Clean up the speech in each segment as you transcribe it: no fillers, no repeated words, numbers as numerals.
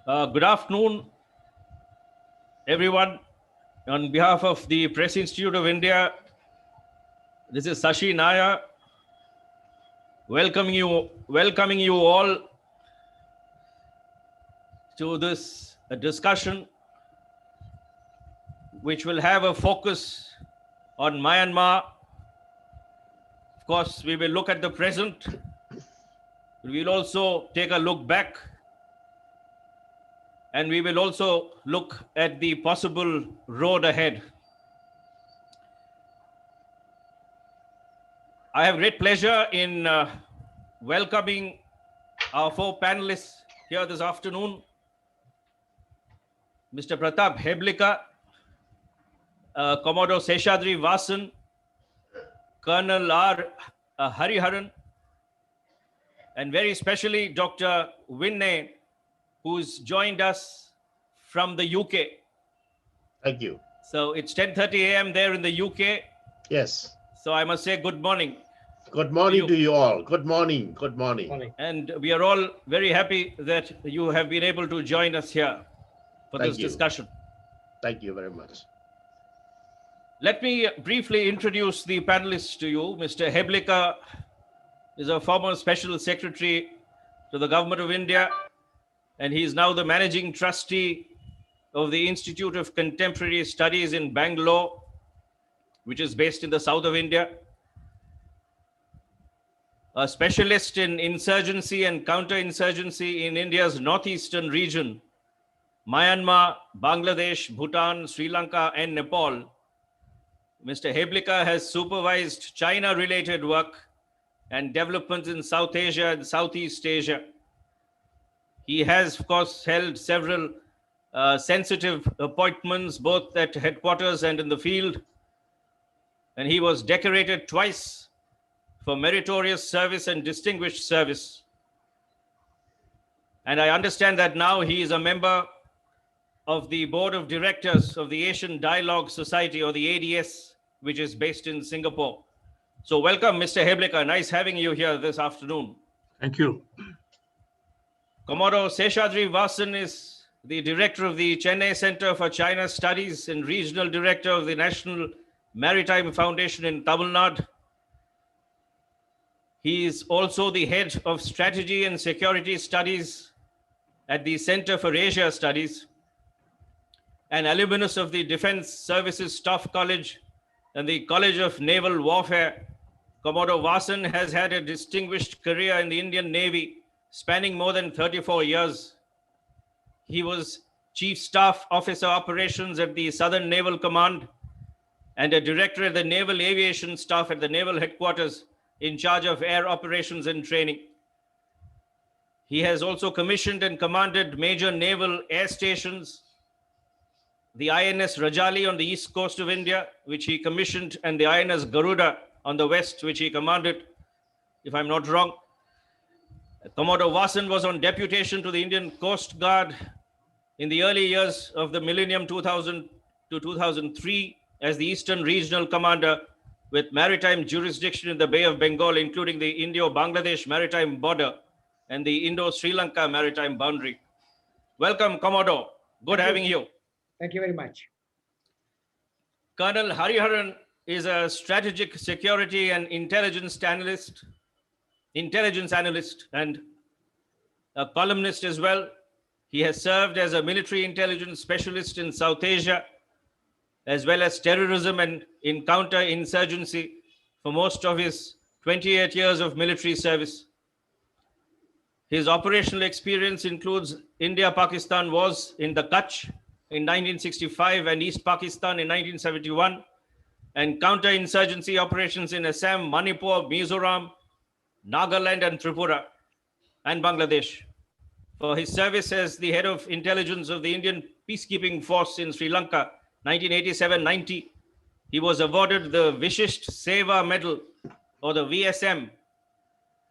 Good afternoon, everyone. On behalf of the Press Institute of India, this is Sashi Naya, welcoming you all to this discussion, which will have a focus on Myanmar. Of course, we will look at the present. We will also take a look back, and we will also look at the possible road ahead. I have great pleasure in welcoming our four panelists here this afternoon. Mr. Pratap Heblika, Commodore Seshadri Vasan, Colonel R. Hariharan, and very especially Dr. Vinay, who's joined us from the UK. Thank you. So it's 10:30 a.m. there in the UK. Yes. So I must say good morning. Good morning to you all. Good morning. Good morning. And we are all very happy that you have been able to join us here for this discussion. Thank you very much. Let me briefly introduce the panelists to you. Mr. Heblika is a former Special Secretary to the Government of India, and he is now the Managing Trustee of the Institute of Contemporary Studies in Bangalore, which is based in the south of India. A specialist in insurgency and counterinsurgency in India's northeastern region, Myanmar, Bangladesh, Bhutan, Sri Lanka, and Nepal. Mr. Heblika has supervised China-related work and developments in South Asia and Southeast Asia. He has, of course, held several sensitive appointments, both at headquarters and in the field. And he was decorated twice for meritorious service and distinguished service. And I understand that now he is a member of the Board of Directors of the Asian Dialogue Society, or the ADS, which is based in Singapore. So welcome, Mr. Heblika. Nice having you here this afternoon. Thank you. Commodore Seshadri Vasan is the director of the Chennai Center for China Studies and regional director of the National Maritime Foundation in Tamil Nadu. He is also the head of strategy and security studies at the Center for Asia Studies, an alumnus of the Defense Services Staff College and the College of Naval Warfare. Commodore Vasan has had a distinguished career in the Indian Navy, spanning more than 34 years. He was Chief Staff Officer Operations at the Southern Naval Command and a director at the Naval Aviation Staff at the Naval Headquarters, in charge of air operations and training. He has also commissioned and commanded major naval air stations, the INS Rajali on the east coast of India, which he commissioned, and the INS Garuda on the west, which he commanded, if I'm not wrong. Commodore Vasan was on deputation to the Indian Coast Guard in the early years of the millennium 2000 to 2003 as the Eastern Regional Commander with maritime jurisdiction in the Bay of Bengal, including the Indo-Bangladesh maritime border and the Indo-Sri Lanka maritime boundary. Welcome, Commodore. Good having you. Thank you very much. Colonel Hariharan is a strategic security and intelligence analyst and a columnist as well. He has served as a military intelligence specialist in South Asia, as well as terrorism and in counterinsurgency for most of his 28 years of military service. His operational experience includes India-Pakistan wars in the Kutch in 1965 and East Pakistan in 1971, and counterinsurgency operations in Assam, Manipur, Mizoram, Nagaland, and Tripura, and Bangladesh. For his service as the head of intelligence of the Indian peacekeeping force in Sri Lanka, 1987-90, he was awarded the Vishisht Seva Medal, or the VSM.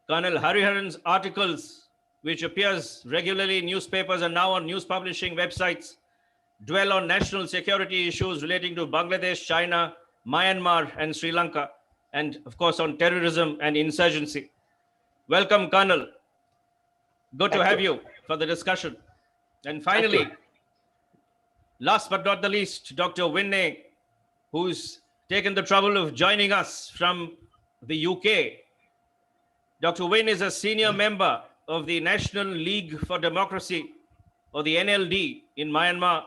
Colonel Hariharan's articles, which appears regularly in newspapers and now on news publishing websites, dwell on national security issues relating to Bangladesh, China, Myanmar, and Sri Lanka, and of course on terrorism and insurgency. Welcome, Colonel. Good to have you for the discussion. And finally, last but not the least, Dr. Winne, who's taken the trouble of joining us from the UK. Dr. Win is a senior member of the National League for Democracy, or the NLD, in Myanmar.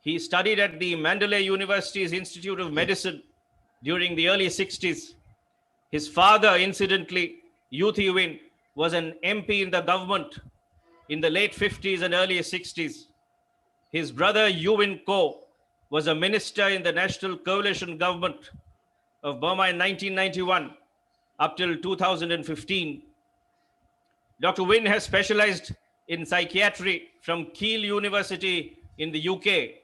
He studied at the Mandalay University's Institute of Medicine during the early 60s. His father, incidentally, U Thi Win, was an MP in the government in the late 50s and early 60s. His brother, U Win Ko, was a minister in the National Coalition government of Burma in 1991 up till 2015. Dr. Win has specialized in psychiatry from Keele University in the UK.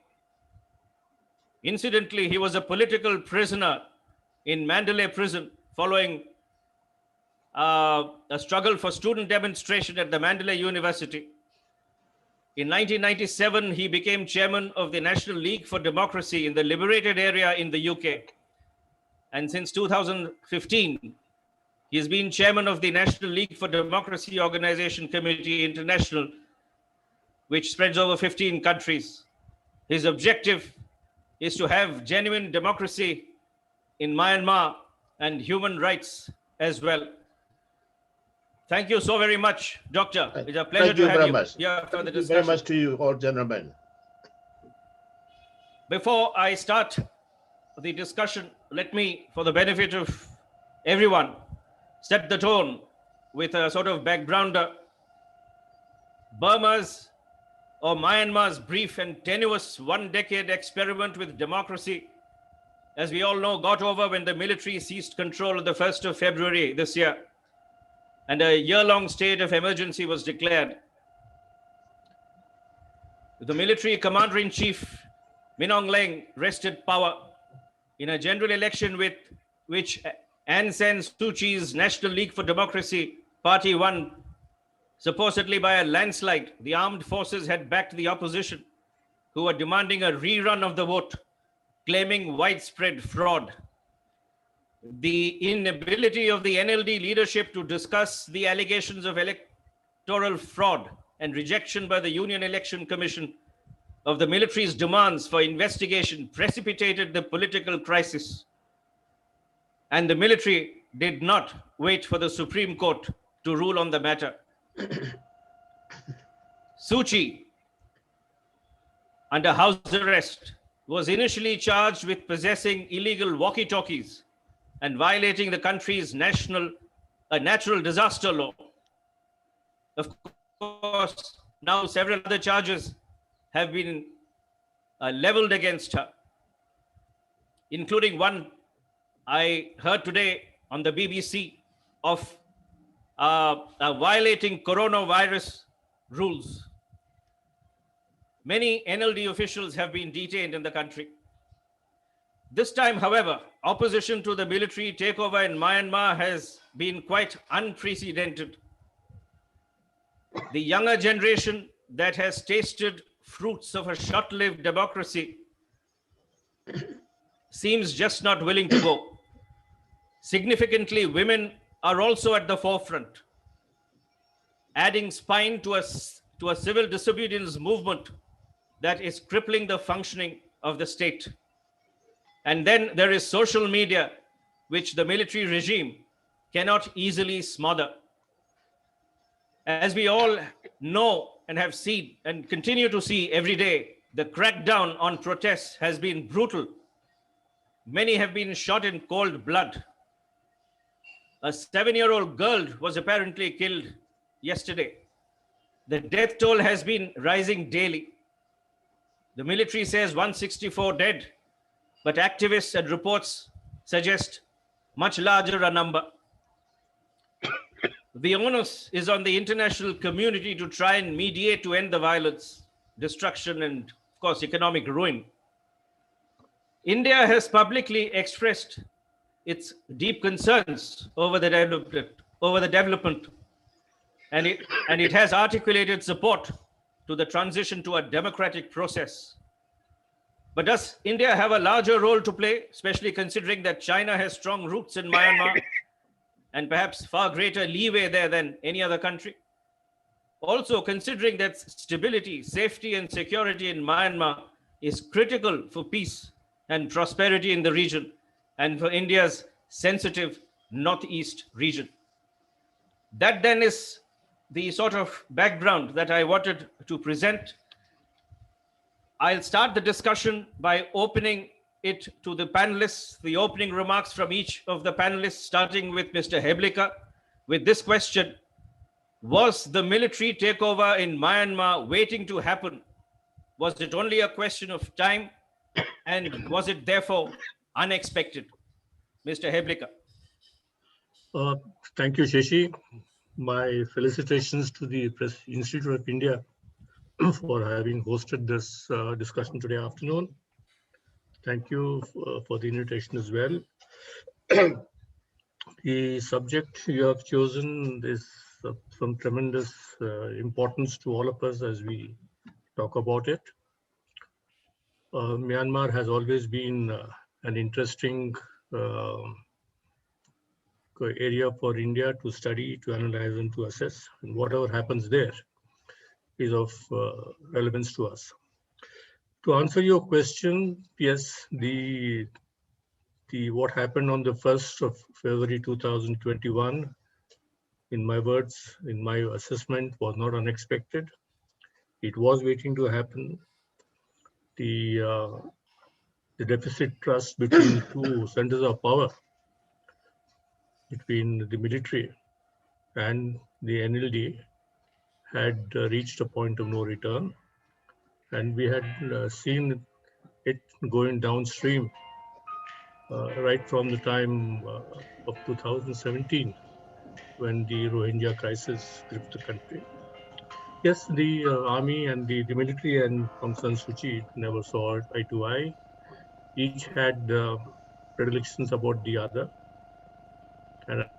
Incidentally, he was a political prisoner in Mandalay prison following a struggle for student demonstration at the Mandalay University. In 1997, he became chairman of the National League for Democracy in the liberated area in the UK. And since 2015, he has been chairman of the National League for Democracy Organization Committee International, which spreads over 15 countries. His objective is to have genuine democracy in Myanmar and human rights as well. Thank you so very much, Doctor. It's a pleasure to have you here for the discussion. Thank you very much to you, all gentlemen. Before I start the discussion, let me, for the benefit of everyone, set the tone with a sort of backgrounder. Burma's or Myanmar's brief and tenuous one-decade experiment with democracy, as we all know, got over when the military ceased control on the 1st of February this year, and a year-long state of emergency was declared. The military commander-in-chief, Min Aung Hlaing, wrested power in a general election with which Aung San Suu Kyi's National League for Democracy party won, supposedly by a landslide. The armed forces had backed the opposition, who were demanding a rerun of the vote, claiming widespread fraud. The inability of the NLD leadership to discuss the allegations of electoral fraud and rejection by the Union Election Commission of the military's demands for investigation precipitated the political crisis. And the military did not wait for the Supreme Court to rule on the matter. Suu Kyi, under house arrest, was initially charged with possessing illegal walkie-talkies and violating the country's natural disaster law. Of course, now several other charges have been leveled against her, including one I heard today on the BBC of violating coronavirus rules. Many NLD officials have been detained in the country. This time, however, opposition to the military takeover in Myanmar has been quite unprecedented. The younger generation that has tasted fruits of a short-lived democracy seems just not willing to go. Significantly, women are also at the forefront, adding spine to a civil disobedience movement that is crippling the functioning of the state. And then there is social media, which the military regime cannot easily smother. As we all know and have seen and continue to see every day, the crackdown on protests has been brutal. Many have been shot in cold blood. A 7-year-old girl was apparently killed yesterday. The death toll has been rising daily. The military says 164 dead, but activists and reports suggest much larger a number. The onus is on the international community to try and mediate to end the violence, destruction, and of course, economic ruin. India has publicly expressed its deep concerns over the development, and it has articulated support to the transition to a democratic process. But does India have a larger role to play, especially considering that China has strong roots in Myanmar and perhaps far greater leeway there than any other country? Also, considering that stability, safety, and security in Myanmar is critical for peace and prosperity in the region and for India's sensitive northeast region. That then is the sort of background that I wanted to present. I'll start the discussion by opening it to the panelists, the opening remarks from each of the panelists, starting with Mr. Heblika, with this question: was the military takeover in Myanmar waiting to happen? Was it only a question of time? And was it therefore unexpected? Mr. Heblika. Thank you, Shashi. My felicitations to the Press Institute of India for having hosted this discussion today afternoon. Thank you for the invitation as well. The subject you have chosen is of some tremendous importance to all of us as we talk about it. Myanmar has always been an interesting area for India to study, to analyze, and to assess. And whatever happens there is of relevance to us. To answer your question, yes, what happened on the 1st of February 2021, in my words, in my assessment, was not unexpected. It was waiting to happen. The deficit trust between two centers of power, between the military and the NLD, had reached a point of no return. And we had seen it going downstream right from the time of 2017, when the Rohingya crisis gripped the country. Yes, the army and the military and Aung San Suu Kyi never saw eye to eye. Each had predilections about the other, and I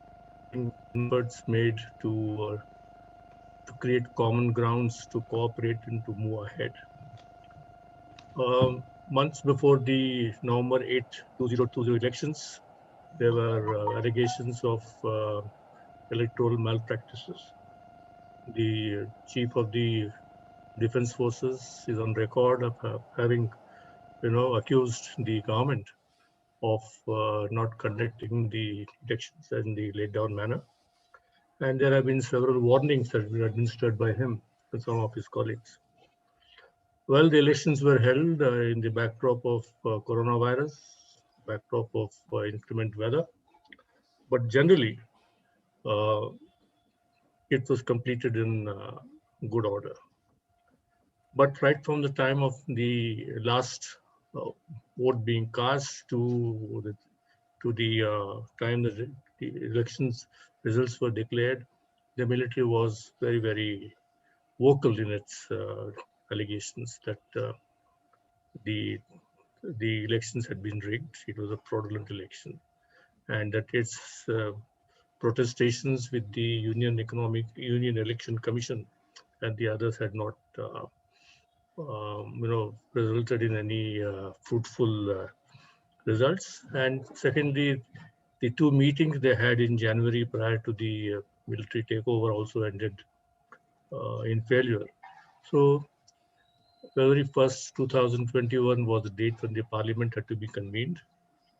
think efforts made to create common grounds, to cooperate and to move ahead. Months before the November 8, 2020 elections, there were allegations of electoral malpractices. The chief of the defense forces is on record of having, accused the government of not conducting the elections in the laid down manner. And there have been several warnings that have been administered by him and some of his colleagues. Well, the elections were held in the backdrop of coronavirus, backdrop of inclement weather, but generally, it was completed in good order. But right from the time of the last vote being cast to the time that the elections results were declared, the military was very, very vocal in its allegations that the elections had been rigged. It was a fraudulent election, and that its protestations with the Union Election Commission and the others had not, resulted in any fruitful results. And secondly, the two meetings they had in January prior to the military takeover also ended in failure. So February 1st, 2021 was the date when the parliament had to be convened,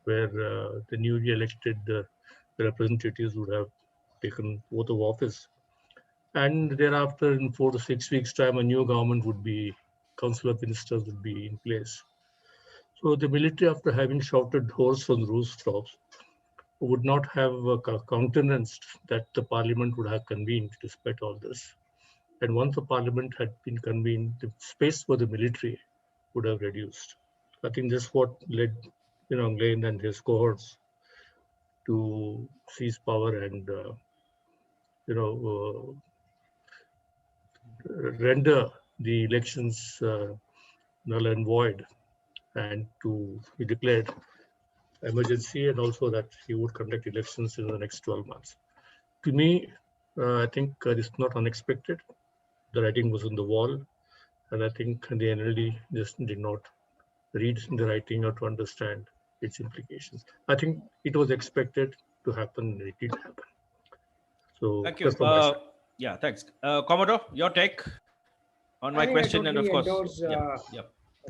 where the newly elected representatives would have taken oath of office. And thereafter, in 4 to 6 weeks' time, a new government would be, council of ministers would be in place. So the military, after having shouted hoarse on rooftops, would not have countenanced that the parliament would have convened despite all this. And once the parliament had been convened, the space for the military would have reduced. I think that's what led, Glenn and his cohorts to seize power and, render the elections null and void, and he declared emergency, and also that he would conduct elections in the next 12 months. To me, I think it's not unexpected. The writing was on the wall, and I think the NLD just did not read the writing or to understand its implications. I think it was expected to happen, and it did happen. So Thank you. Yeah, thanks. Commodore, your take on I my think I question, and of totally course, endorse. yeah,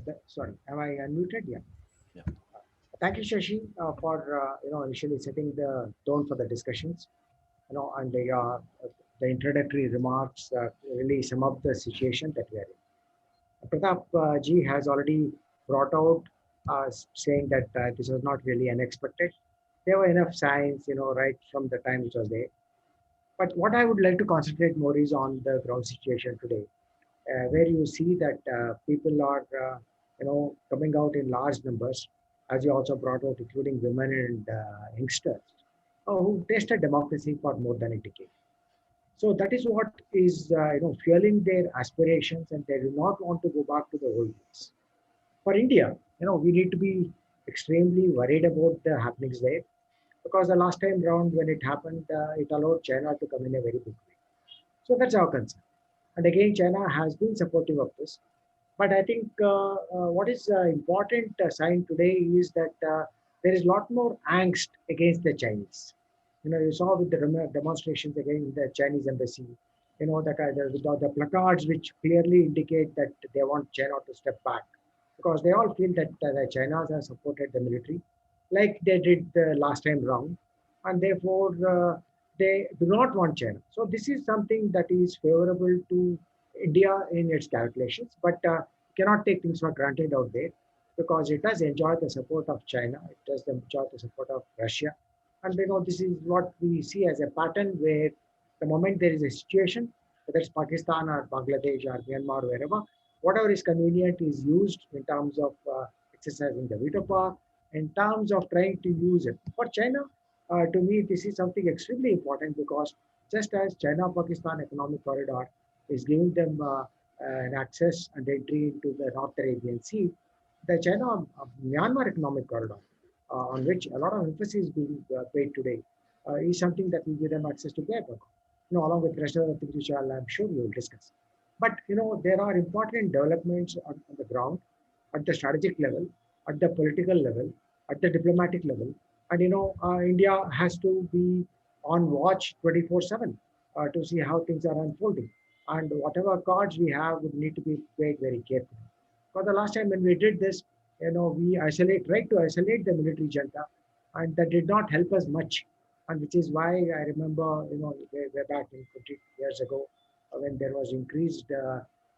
yeah, Sorry, am I unmuted? Yeah. yeah. Thank you, Shashi, for initially setting the tone for the discussions. And the introductory remarks really sum up the situation that we are in. Pratap ji has already brought out saying that this was not really unexpected. There were enough signs, right from the time it was there. But what I would like to concentrate more is on the ground situation today, where you see that people are, coming out in large numbers, as you also brought out, including women and youngsters, who tasted democracy for more than a decade. So that is what is, fueling their aspirations, and they do not want to go back to the old days. For India, we need to be extremely worried about the happenings there, because the last time round when it happened, it allowed China to come in a very big way. So that's our concern. And again, China has been supportive of this. But I think what is important sign today is that there is a lot more angst against the Chinese. You saw with the demonstrations against the Chinese embassy, that the placards which clearly indicate that they want China to step back, because they all feel that the Chinas have supported the military like they did the last time round, and therefore they do not want China. So this is something that is favorable to India in its calculations, but cannot take things for granted out there, because it does enjoy the support of China, it does enjoy the support of Russia, and this is what we see as a pattern where the moment there is a situation, whether it's Pakistan or Bangladesh or Myanmar, wherever, whatever is convenient is used in terms of exercising the veto power, in terms of trying to use it. For China, to me, this is something extremely important, because just as China-Pakistan economic corridor is giving them an access and entry into the North Arabian Sea, the China-Myanmar economic corridor, on which a lot of emphasis is being paid today, is something that will give them access to paper, along with the rest of the things which I'm sure we will discuss. But there are important developments on the ground, at the strategic level, at the political level, at the diplomatic level, and India has to be on watch 24/7 to see how things are unfolding, and whatever cards we have would need to be played very carefully. For the last time when we did this, we tried to isolate the military junta, and that did not help us much. And which is why I remember, way back in 20 years ago, when there was increased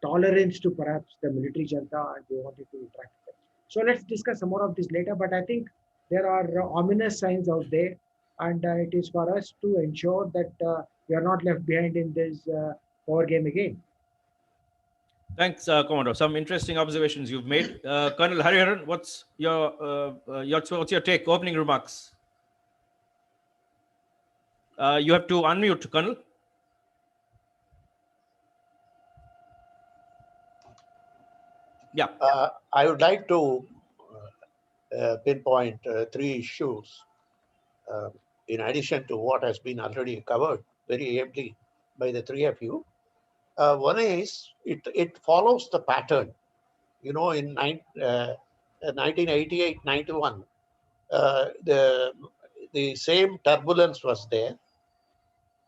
tolerance to perhaps the military junta, and we wanted to interact with them. So let's discuss some more of this later. But I think there are ominous signs out there, and it is for us to ensure that we are not left behind in this power game again. Thanks, Commodore. Some interesting observations you've made. Colonel Hariharan, what's your take? Opening remarks. You have to unmute, Colonel. Yeah. I would like to pinpoint three issues in addition to what has been already covered very ably by the three of you. One is it follows the pattern. In 1988-91, the same turbulence was there,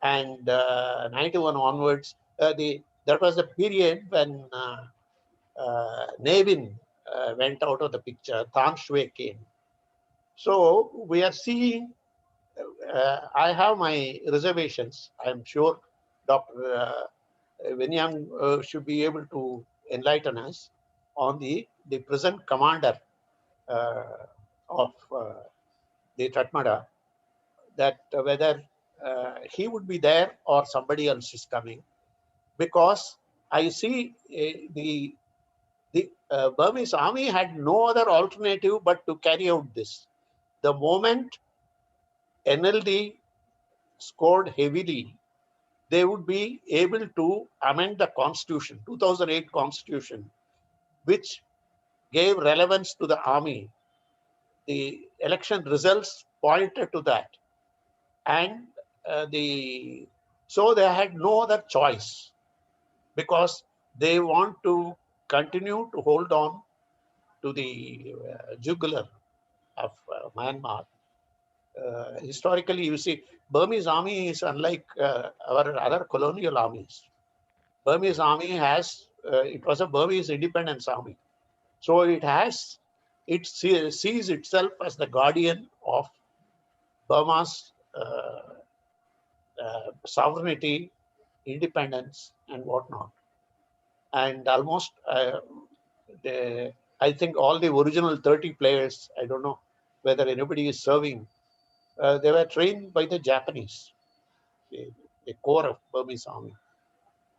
and 91 onwards, that was the period when Nevin went out of the picture. Tan Shui came. So we are seeing. I have my reservations. I'm sure Dr. Vinyang should be able to enlighten us on the present commander uh, of the Tatmada, that whether he would be there or somebody else is coming, because I see the Burmese army had no other alternative but to carry out this. The moment NLD scored heavily, they would be able to amend the constitution, 2008 constitution, which gave relevance to the army. The election results pointed to that. And so they had no other choice, because they want to continue to hold on to the jugular of Myanmar. Historically, you see, Burmese army is unlike our other colonial armies. Burmese army has, it was a Burmese independence army. So it sees itself as the guardian of Burma's sovereignty, independence, and whatnot. And almost, I think all the original 30 players, I don't know whether anybody is serving, they were trained by the Japanese, the core of Burmese army.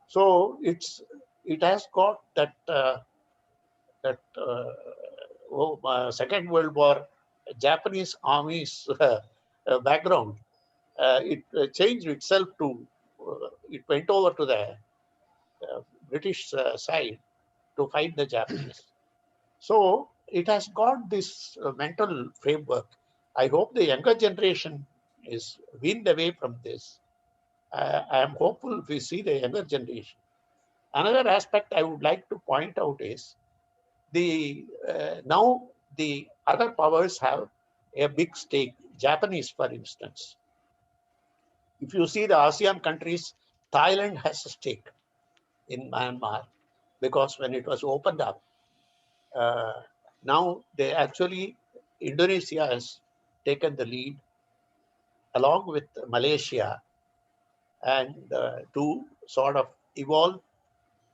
So it has got that Second World War Japanese army's background. It changed itself to, it went over to the British side to fight the Japanese. So it has got this mental framework. I hope the younger generation is weaned away from this. I am hopeful we see the younger generation. Another aspect I would like to point out is now the other powers have a big stake. Japanese, for instance. If you see the ASEAN countries, Thailand has a stake in Myanmar because when it was opened up, now they actually, Indonesia has taken the lead along with Malaysia and to sort of evolve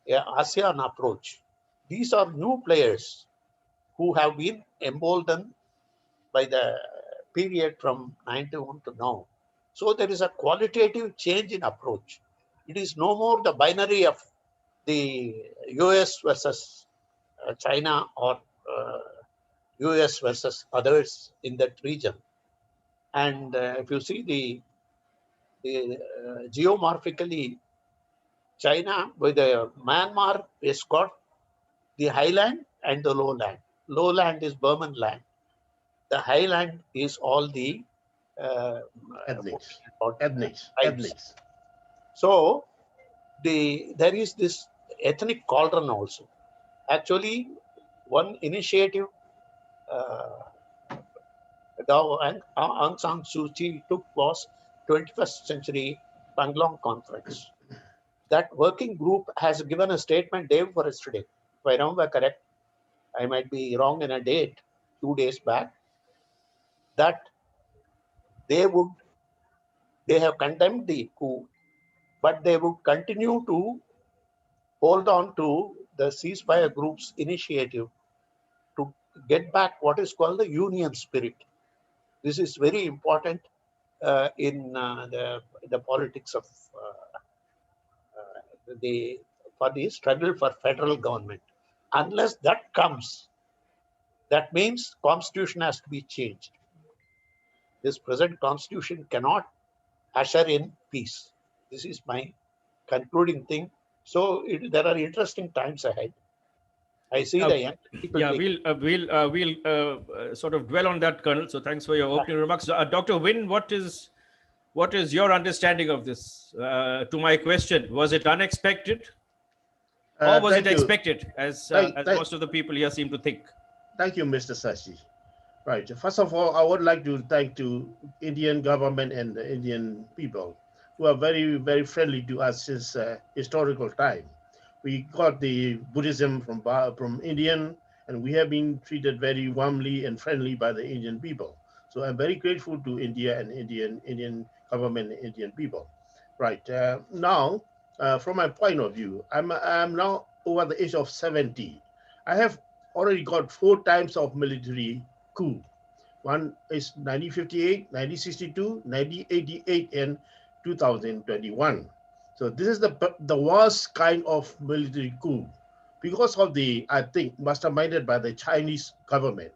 a ASEAN approach. These are new players who have been emboldened by the period from 91 to now. So there is a qualitative change in approach. It is no more the binary of the US versus China or US versus others in that region. And if you see the geomorphically, China with the Myanmar is got the highland and the lowland. Lowland is Burman land. The highland is all the Ethnics. tribes. Ethnics. So there is this ethnic cauldron also. Actually, one initiative Aung San Suu Kyi took was 21st Century Panglong Conference. That working group has given a statement day before yesterday. If I remember correct, I might be wrong in a date, 2 days back, that they have condemned the coup, but they would continue to hold on to the ceasefire group's initiative to get back what is called the union spirit. This is very important in the politics of for the struggle for federal government. Unless that comes, that means constitution has to be changed. This present constitution cannot usher in peace. This is my concluding thing. So there are interesting times ahead. I see the young people. Yeah, we'll sort of dwell on that, Colonel. So thanks for your opening remarks. Dr. Wynn, what is your understanding of this? To my question, was it unexpected, or was it expected, as most of the people here seem to think? Thank you, Mr. Sashi. Right. First of all, I would like to thank the Indian government and the Indian people who are very, very friendly to us since historical time. We got the Buddhism from Indian, and we have been treated very warmly and friendly by the Indian people. So I'm very grateful to India and Indian government and Indian people. Right. Now, from my point of view, I'm now over the age of 70. I have already got 4 times of military coup. One is 1958, 1962, 1988, and 2021. So this is the worst kind of military coup because of the, I think, masterminded by the Chinese government.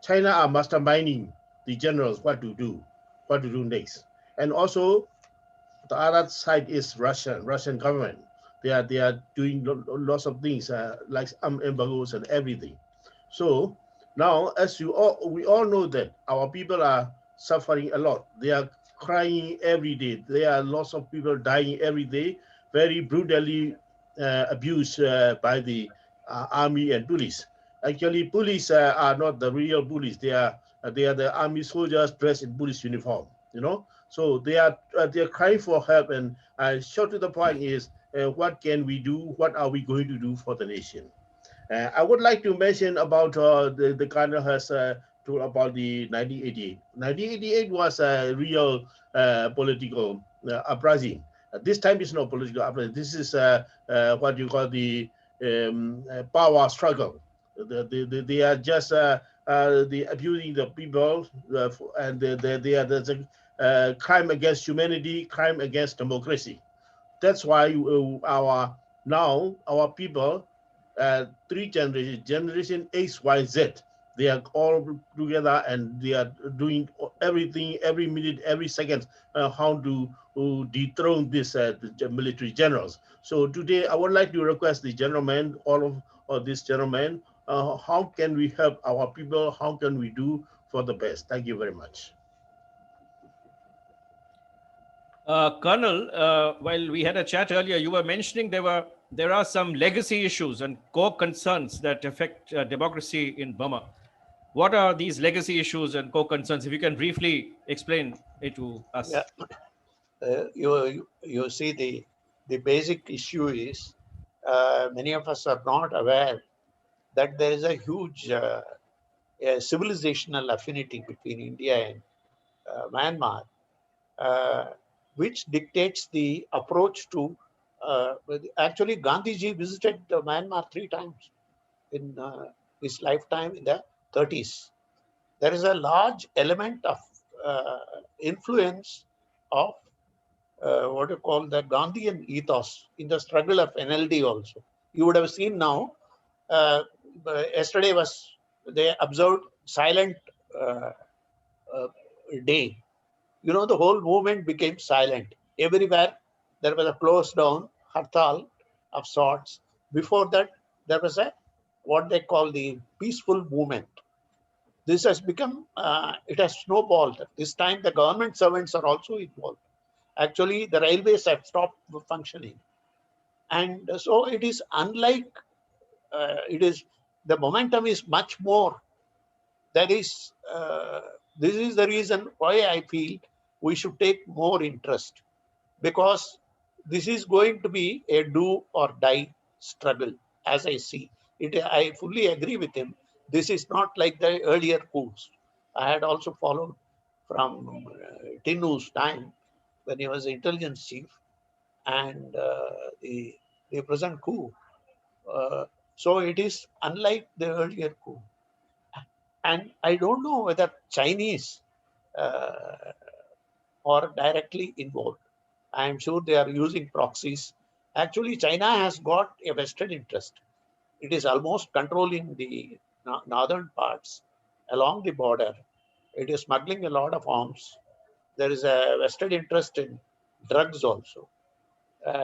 China are masterminding the generals what to do next. And also the other side is Russian government. They are doing lots of things like embargoes and everything. So now, as we all know that our people are suffering a lot. They are crying every day. There are lots of people dying every day, very brutally abused by the army and police. Actually, police are not the real police. They are the army soldiers dressed in police uniform. So they are crying for help, and short to the point is, what can we do? What are we going to do for the nation? I would like to mention about the Ghana has about the 1988. 1988 was a real political uprising. This time is not political uprising. This is what you call the power struggle. They are just the abusing the people, and they are there's a crime against humanity, crime against democracy. That's why our people, three generations, generation X, Y, Z, they are all together and they are doing everything, every minute, every second, how to dethrone this the military generals. So today, I would like to request the gentlemen, all of these gentlemen, how can we help our people? How can we do for the best? Thank you very much. Colonel, while we had a chat earlier, you were mentioning there are some legacy issues and core concerns that affect democracy in Burma. What are these legacy issues and core concerns? If you can briefly explain it to us. Yeah. You see, the basic issue is many of us are not aware that there is a huge civilizational affinity between India and Myanmar, uh, which dictates the approach to. Actually, Gandhiji visited Myanmar 3 times in his lifetime in the 30s. There is a large element of influence of what you call the Gandhian ethos in the struggle of NLD also. You would have seen now, yesterday they observed silent uh, uh, day. You know, the whole movement became silent. Everywhere there was a closed down, hartal of sorts. Before that, there was a what they call the peaceful movement. This has become, it has snowballed. This time the government servants are also involved. Actually, the railways have stopped functioning. And so it is unlike, it is, the momentum is much more. That is, this is the reason why I feel we should take more interest, because this is going to be a do or die struggle, as I see it. I fully agree with him. This is not like the earlier coups. I had also followed from Tinu's time when he was the intelligence chief, and the present coup. Uh, so it is unlike the earlier coup. And I don't know whether Chinese uh, are directly involved. I am sure they are using proxies. Actually, China has got a vested interest. It is almost controlling the northern parts along the border. It is smuggling a lot of arms. There is a vested interest in drugs also,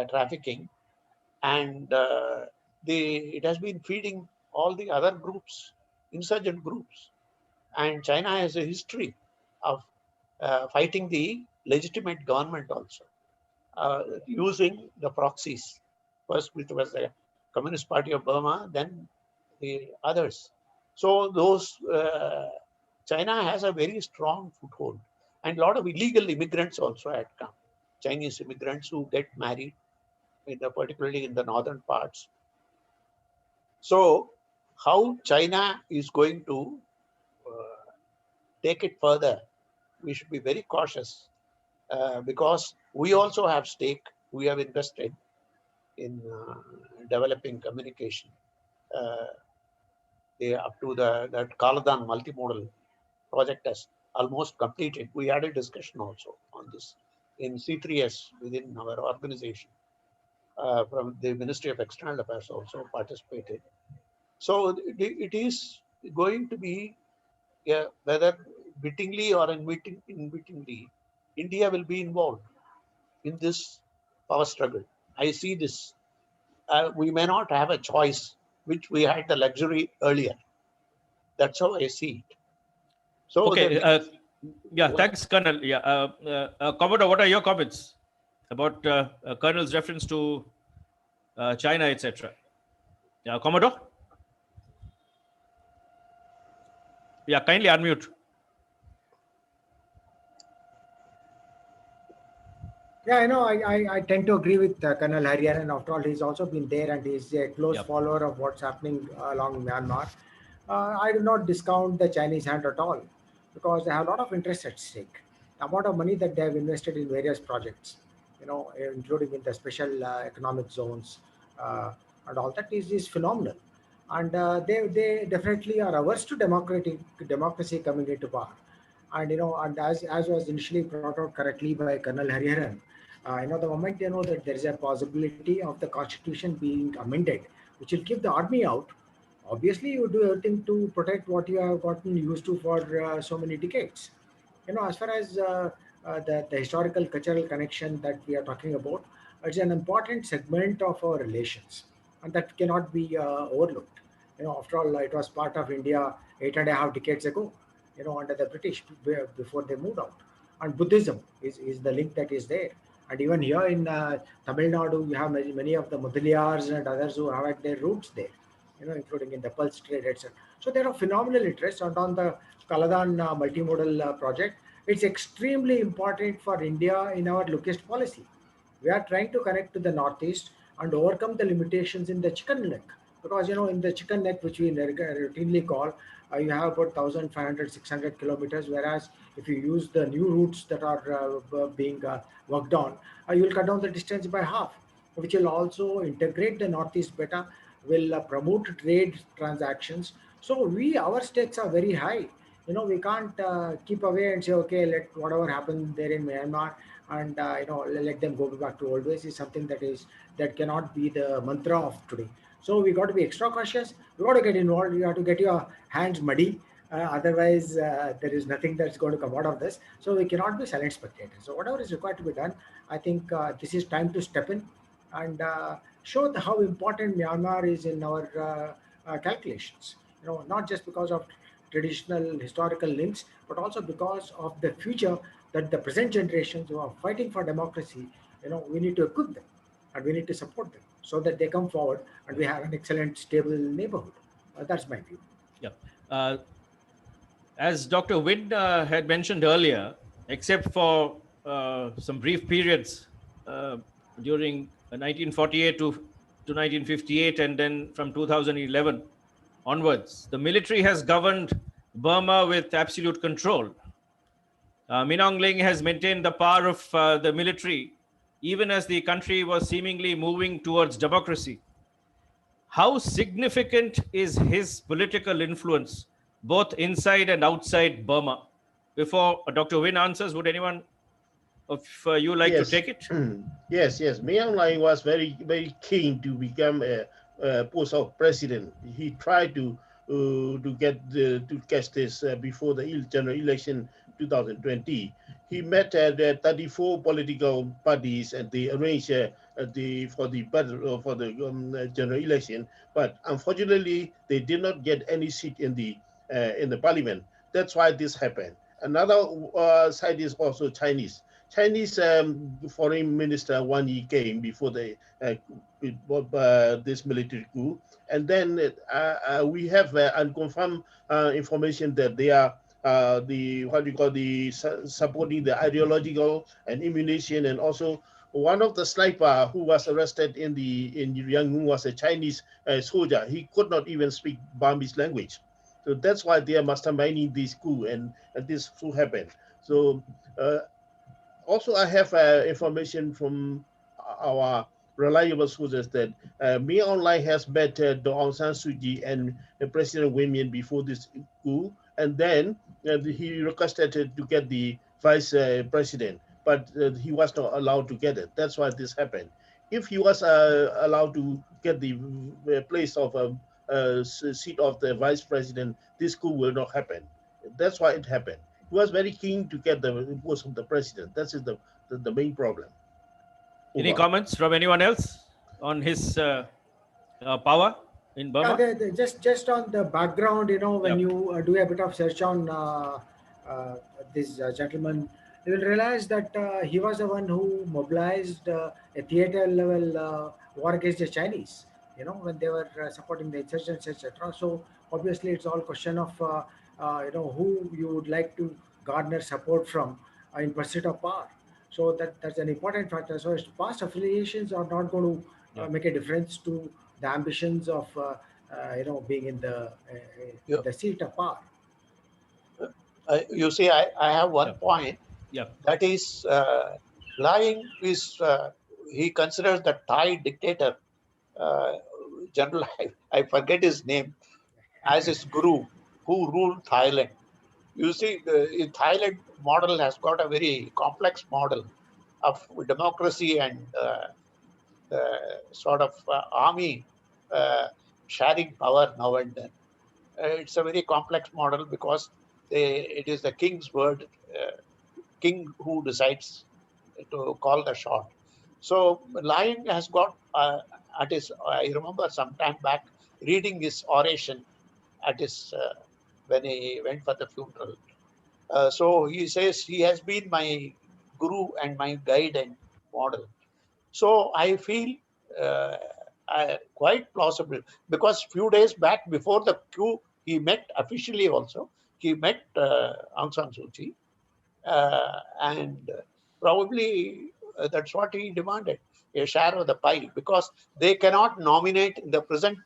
trafficking, and it has been feeding all the other groups, insurgent groups. And China has a history of fighting the legitimate government also, using the proxies. First, which was the Communist Party of Burma, then the others. So those China has a very strong foothold, and a lot of illegal immigrants also had come. Chinese immigrants who get married, particularly in the northern parts. So, how China is going to take it further, we should be very cautious, because we also have stake. We have invested in developing communication. Uh, Up to that Kaladan multimodal project has almost completed. We had a discussion also on this in C3S within our organization. From the Ministry of External Affairs also participated. So it is going to be, whether wittingly or unwittingly, India will be involved in this power struggle. I see this. We may not have a choice, which we had the luxury earlier. That's how I see it. So Okay. Thanks, Colonel. Commodore, what are your comments about Colonel's reference to China, etc.? Yeah, Commodore? Yeah, kindly unmute. Yeah, I tend to agree with Colonel Hariharan. After all, he's also been there and he's a close Yep. follower of what's happening along Myanmar. I do not discount the Chinese hand at all because they have a lot of interest at stake. The amount of money that they have invested in various projects, including in the special economic zones and all that is phenomenal. And they definitely are averse to democracy coming into power. And and as was initially brought out correctly by Colonel Hariharan, the moment they know that there is a possibility of the constitution being amended, which will keep the army out, obviously you do everything to protect what you have gotten used to for so many decades. As far as the historical cultural connection that we are talking about, it's an important segment of our relations, and that cannot be overlooked. After all, it was part of India 8.5 decades ago, under the British before they moved out. And Buddhism is the link that is there. And even here in Tamil Nadu, you have many of the Mudaliyars and others who have had their roots there, including in the pulse trade, etc. So there are phenomenal interests. And on the Kaladan multimodal project, it's extremely important for India in our lookist policy. We are trying to connect to the northeast and overcome the limitations in the chicken neck, because in the chicken neck, which we routinely call, you have about 1,500 600 kilometers, whereas if you use the new routes that are being worked on, you will cut down the distance by half, which will also integrate the northeast better, will promote trade transactions. So our stakes are very high. We can't keep away and say, okay, let whatever happened there in Myanmar, and let them go back to old ways, is something that cannot be the mantra of today. So we got to be extra cautious. You got to get involved. You have to get your hands muddy. Otherwise, there is nothing that's going to come out of this. So we cannot be silent spectators. So whatever is required to be done, I think this is time to step in and show how important Myanmar is in our calculations. Not just because of traditional historical links, but also because of the future that the present generations who are fighting for democracy, we need to equip them and we need to support them so that they come forward and we have an excellent, stable neighborhood. That's my view. Yeah. Uh, as Dr. Wid had mentioned earlier, except for some brief periods during 1948 to 1958 and then from 2011 onwards, the military has governed Burma with absolute control. Min Aung Hlaing has maintained the power of the military even as the country was seemingly moving towards democracy. How significant is his political influence, both inside and outside Burma? Before Dr. Win answers, would anyone of you like to Yes, take it? yes. Myanmar Lai was very keen to become a post of president. He tried to to catch this before the general election 2020. He met the 34 political parties and they arranged for the battle for the general election. But unfortunately, they did not get any seat in the parliament. That's why this happened. Another side is also Chinese. Chinese foreign minister Wang Yi came before this military coup, and then we have unconfirmed information that they are the what you call the supporting the ideological and immunization, and also one of the sniper who was arrested in Yangon was a Chinese soldier. He could not even speak Burmese language, so that's why they are masterminding this coup, and this coup happened. So. Also, I have information from our reliable sources that Me Online has met Aung San Suu Kyi and President Win Myint before this coup, and then he requested to get the vice president, but he was not allowed to get it. That's why this happened. If he was allowed to get the place of seat of the vice president, this coup will not happen. That's why it happened. He was very keen to get the post of the president. That's the main problem. Any Over. comments from anyone else on his power in Yeah, Burma? just on the background, when Yep. you do a bit of search on uh, this gentleman, you will realize that he was the one who mobilized a theater level war against the Chinese, when they were supporting the insurgents, etc. So obviously, it's all question of who you would like to garner support from in pursuit of power. So that's an important factor. So past affiliations are not going to Yeah. make a difference to the ambitions of being You, in the seat of power. you see, I have one Yeah. point. Yeah. That is, lying is, he considers the Thai dictator, general, I forget his name, as his guru who ruled Thailand. You see, the Thailand model has got a very complex model of democracy and sort of army sharing power now and then. It's a very complex model because it is the king's word, king who decides to call the shot. So Lying has got at his. I remember some time back reading his oration at his when he went for the funeral. So he says he has been my guru and my guide and model. So I feel uh, quite plausible because few days back before the coup, he met officially also. He met Aung San Suu Kyi, and probably that's what he demanded, a share of the pie, because they cannot nominate in the present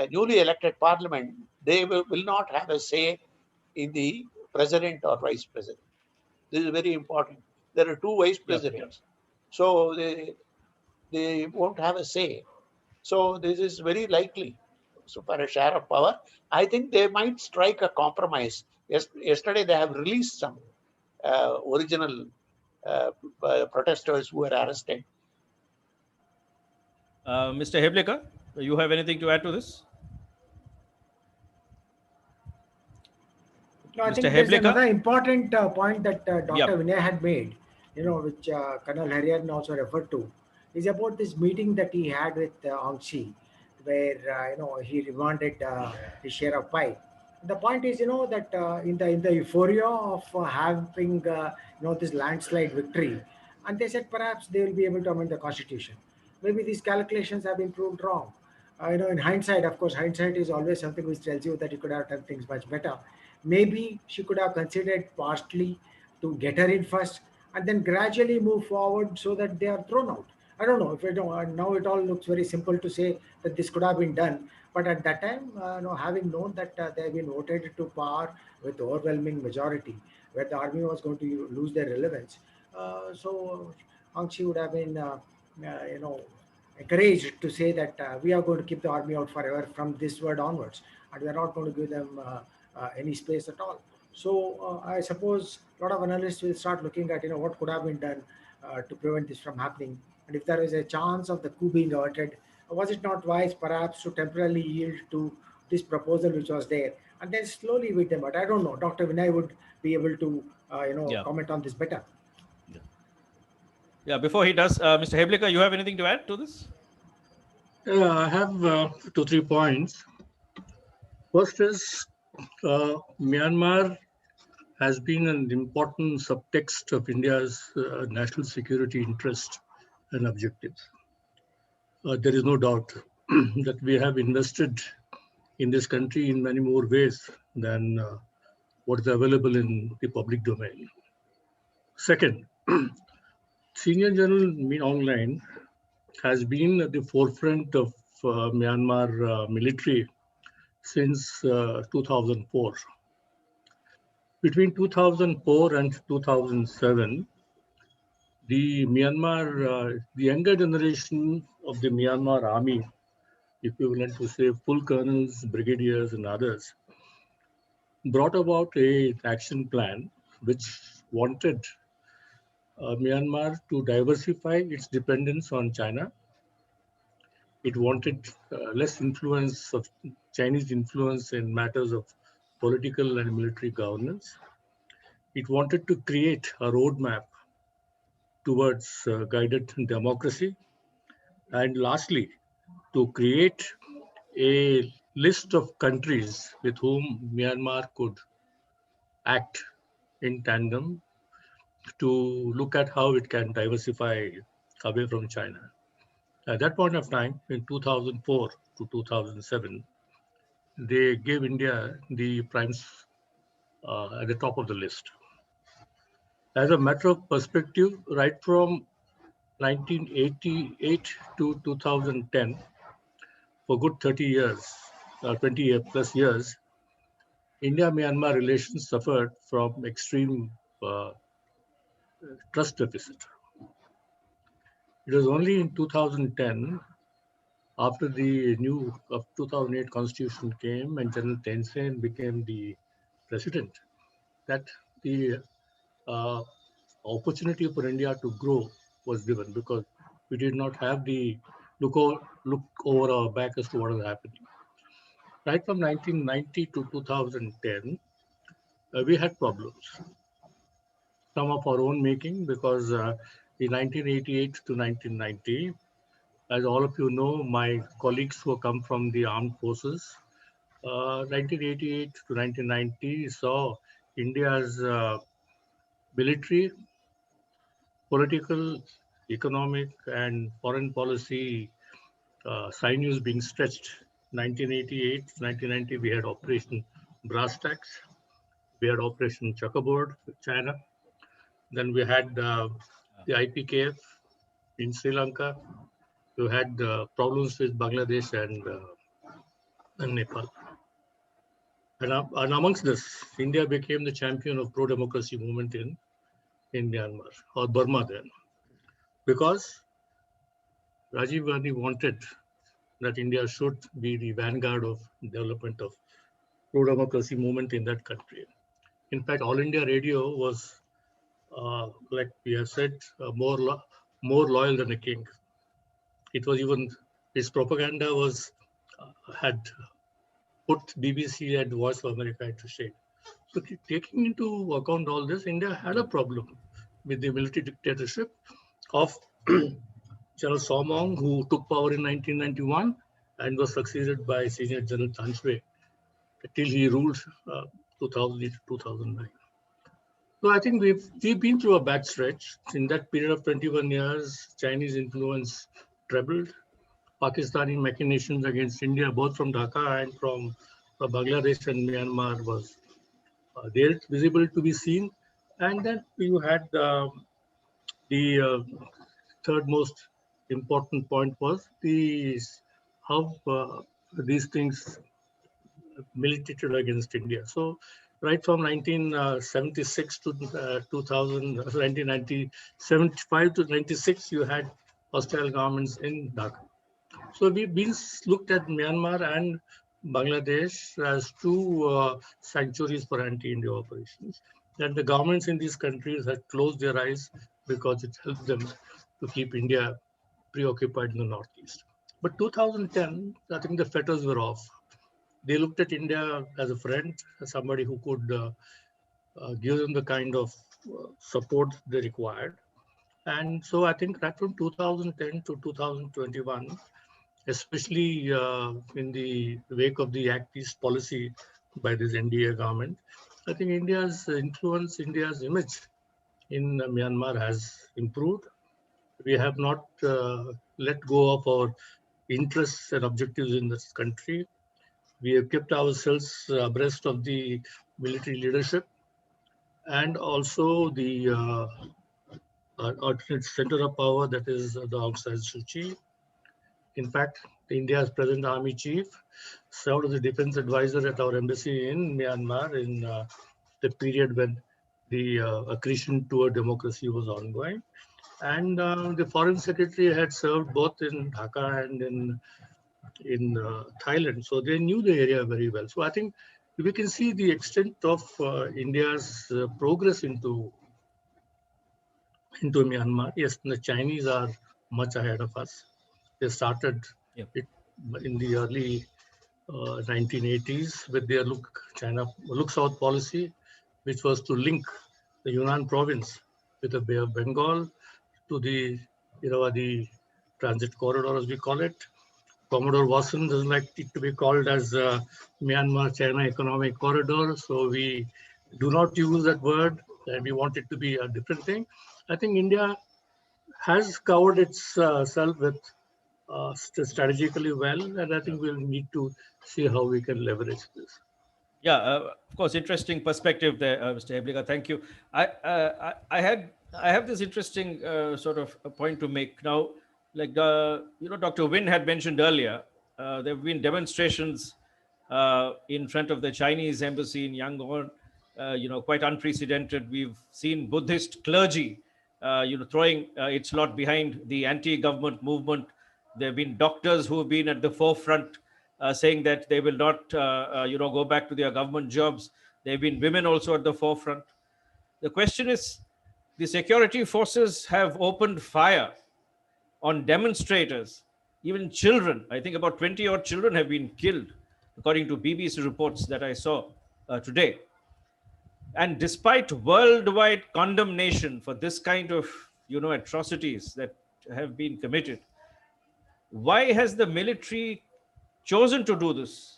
newly elected parliament. They will not have a say in the president or vice president. This is very important. There are two vice Yeah. Yeah. presidents, so they won't have a say. So this is very likely. So for a share of power, I think they might strike a compromise. Yesterday they have released some original uh, protesters who were arrested. Mr. Hebleka, you have anything to add to this? No, I Mr. think there's Hebleka? another important point that Dr. Yeah. Vinay had made, which Colonel Harian also referred to, is about this meeting that he had with Aung San, where he demanded his share of pie. The point is, that in the euphoria of having this landslide victory, and they said perhaps they will be able to amend the constitution. Maybe these calculations have been proved wrong. In hindsight, of course, hindsight is always something which tells you that you could have done things much better. Maybe she could have considered partially to get her in first and then gradually move forward so that they are thrown out. I don't know if it now it all looks very simple to say that this could have been done, but at that time, having known that they have been voted to power with overwhelming majority, where the army was going to lose their relevance, so Aung San would have been, you know, encouraged to say that we are going to keep the army out forever from this word onwards, and we are not going to give them any space at all. So I suppose a lot of analysts will start looking at what could have been done to prevent this from happening, and if there is a chance of the coup being averted, was it not wise perhaps to temporarily yield to this proposal which was there and then slowly with them? But I don't know. Dr. Vinay would be able to Yeah. comment on this better. Yeah. Yeah. Before he does, Mr. Hebleka, you have anything to add to this? I have 2 3 points. First is Myanmar has been an important subtext of India's national security interest and objectives. There is no doubt that we have invested in this country in many more ways than what is available in the public domain. Second, Senior General Min Aung Hlaing has been at the forefront of Myanmar military since 2004. Between 2004 and 2007, the younger generation of the Myanmar army, equivalent to say full colonels, brigadiers, and others, brought about an action plan which wanted Myanmar to diversify its dependence on China. It wanted less influence of Chinese influence in matters of political and military governance. It wanted to create a roadmap towards guided democracy. And lastly, to create a list of countries with whom Myanmar could act in tandem to look at how it can diversify away from China. At that point of time, in 2004 to 2007, they gave India the primes at the top of the list. As a matter of perspective, right from 1988 to 2010, for good 30 years, 20 plus years, India-Myanmar relations suffered from extreme uh, trust deficit. It was only in 2010, after the new 2008 constitution came and General Thein Sein became the president, that the uh, opportunity for India to grow was given, because we did not have the look over our back as to what is happening. Right from 1990 to 2010, we had problems, some of our own making, because in 1988 to 1990, as all of you know, my colleagues who come from the armed forces, 1988 to 1990 saw India's military, political, economic, and foreign policy sinews being stretched. 1988 to 1990, we had Operation Brass Tacks, we had Operation Checkerboard with China, then we had the IPKF in Sri Lanka, we had problems with Bangladesh and Nepal. And amongst this, India became the champion of pro-democracy movement in Myanmar, or Burma then, because Rajiv Gandhi wanted that India should be the vanguard of development of pro-democracy movement in that country. In fact, All India Radio was, like we have said, more loyal than a king. It was even, its propaganda was had put BBC and Voice of America into shame. So taking into account all this, India had a problem with the military dictatorship of General Somong, who took power in 1991 and was succeeded by Senior General Tan Shui till he ruled 2008 to 2009. So I think we've been through a bad stretch. In that period of 21 years, Chinese influence trebled. Pakistani machinations against India, both from Dhaka and from Bangladesh and Myanmar, was there, visible to be seen. And then you had the third most important point was how these things militated against India. So right from 1976 to 2000, 1975 to 96, you had hostile governments in Dhaka. So we've been looked at Myanmar and Bangladesh as two sanctuaries for anti-India operations. And the governments in these countries had closed their eyes because it helped them to keep India preoccupied in the Northeast. But 2010, I think the fetters were off. They looked at India as a friend, as somebody who could give them the kind of support they required. And so I think that from 2010 to 2021, especially in the wake of the Act East policy by this NDA government, I think India's influence, India's image in Myanmar has improved. We have not let go of our interests and objectives in this country. We have kept ourselves abreast of the military leadership and also the alternate center of power, that is the Aung San Suu Kyi. In fact, India's present army chief served as a defense advisor at our embassy in Myanmar in the period when the accretion toward democracy was ongoing. And the foreign secretary had served both in Dhaka and in Thailand. So they knew the area very well. So I think we can see the extent of India's progress into Myanmar. Yes, the Chinese are much ahead of us. They started it in the early 1980s with their Look South policy, which was to link the Yunnan province with the Bay of Bengal to the Irrawaddy transit corridor, as we call it. Commodore Watson doesn't like it to be called as Myanmar-China Economic Corridor, so we do not use that word, and we want it to be a different thing. I think India has covered itself with strategically well, and I think we'll need to see how we can leverage this. Yeah, of course, interesting perspective there, Mr. Hebliga. Thank you. I have this interesting sort of a point to make now. Like Dr. Win had mentioned earlier, there have been demonstrations in front of the Chinese embassy in Yangon. Quite unprecedented. We've seen Buddhist clergy, throwing its lot behind the anti-government movement. There have been doctors who have been at the forefront, saying that they will not, go back to their government jobs. There have been women also at the forefront. The question is, the security forces have opened fire on demonstrators, even children. I think about 20 odd children have been killed, according to BBC reports that I saw today. And despite worldwide condemnation for this kind of, atrocities that have been committed, why has the military chosen to do this?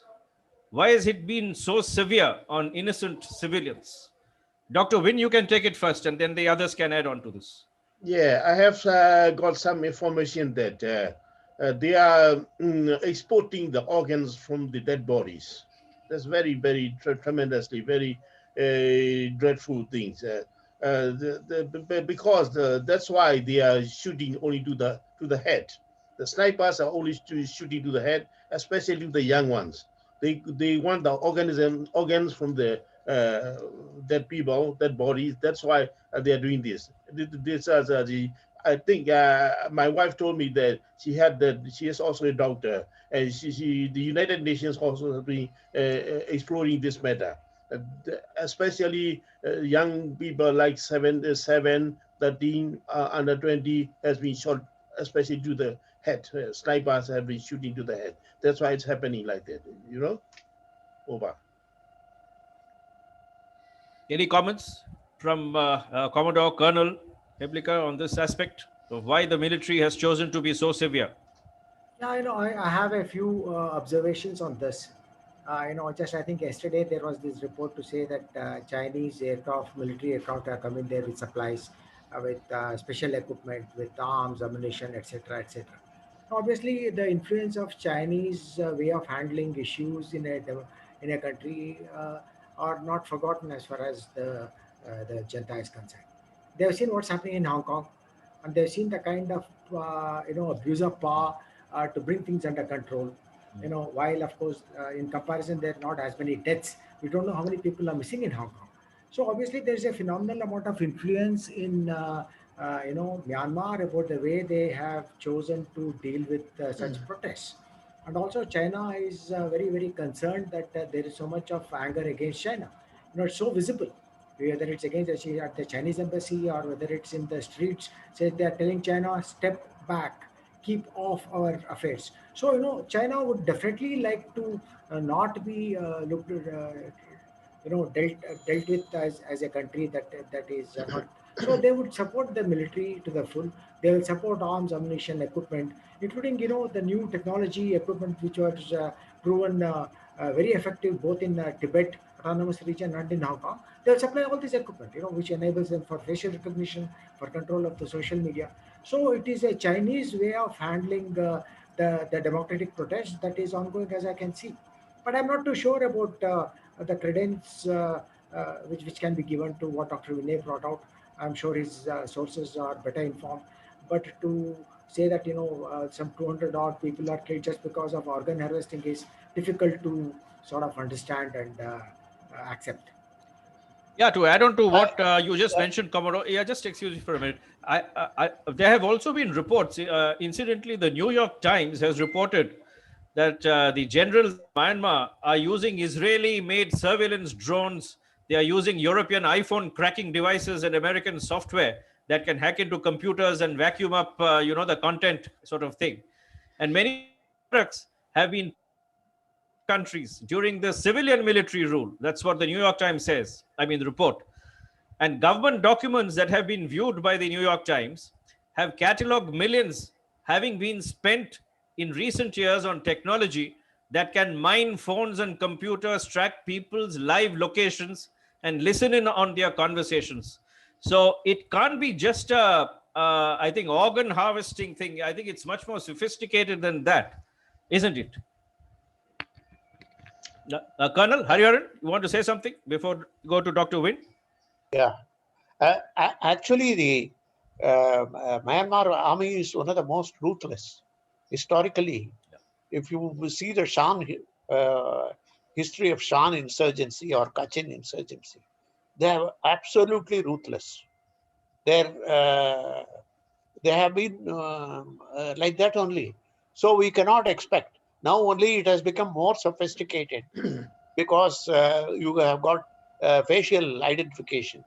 Why has it been so severe on innocent civilians? Dr. Win, you can take it first, and then the others can add on to this. Yeah, I have got some information that they are exporting the organs from the dead bodies. That's very, very tremendously, very dreadful things. Because that's why they are shooting only to the head. The snipers are only shooting to the head, especially the young ones. They want the organs from the dead people, dead bodies. That's why they are doing this. This is I think my wife told me that she is also a doctor, and the United Nations also has been exploring this matter, especially young people like 7, 13, under 20 has been shot, especially to the head. Snipers have been shooting to the head. That's why it's happening like that. Over. Any comments from Commodore Colonel Heblica on this aspect of why the military has chosen to be so severe? Yeah, I have a few observations on this. Just I think yesterday there was this report to say that Chinese aircraft, military aircraft are coming there with supplies, with special equipment, with arms, ammunition, etc., etc. Obviously, the influence of Chinese way of handling issues in a country are not forgotten as far as the junta is concerned. They have seen what's happening in Hong Kong, and they've seen the kind of abuse of power to bring things under control. While of course in comparison there are not as many deaths, we don't know how many people are missing in Hong Kong. So obviously there is a phenomenal amount of influence in Myanmar about the way they have chosen to deal with such protests. And also China is very, very concerned that there is so much of anger against China. It's so visible, whether it's against at the Chinese embassy or whether it's in the streets. Say they are telling China, step back, keep off our affairs. So China would definitely like to not be looked dealt with as a country that is not. So they would support the military to the full. They will support arms, ammunition, equipment, including the new technology equipment which was proven very effective both in Tibet autonomous region and in Hong Kong. They'll supply all this equipment, which enables them for facial recognition, for control of the social media. So it is a Chinese way of handling the democratic protest that is ongoing, as I can see. But I'm not too sure about the credence which can be given to what Dr. Vinay brought out. I'm sure his sources are better informed. But to say that some 200 odd people are killed just because of organ harvesting is difficult to sort of understand and accept. Yeah, to add on to what you just mentioned, Commodore. Yeah, just excuse me for a minute. There have also been reports. Incidentally, the New York Times has reported that the generals in Myanmar are using Israeli-made surveillance drones. They are using European iPhone cracking devices and American software that can hack into computers and vacuum up, the content sort of thing. And many products have been countries during the civilian military rule. That's what the New York Times says. I mean, the report. And government documents that have been viewed by the New York Times have catalogued millions having been spent in recent years on technology that can mine phones and computers, track people's live locations, and listen in on their conversations. So it can't be just I think, organ harvesting thing. I think it's much more sophisticated than that, isn't it? Colonel Hariharan, you want to say something before we go to Dr. Win? Yeah. Actually, the Myanmar army is one of the most ruthless. Historically, if you see the history of Shan insurgency or Kachin insurgency, they are absolutely ruthless. They have been like that only. So we cannot expect. Now only it has become more sophisticated because you have got facial identification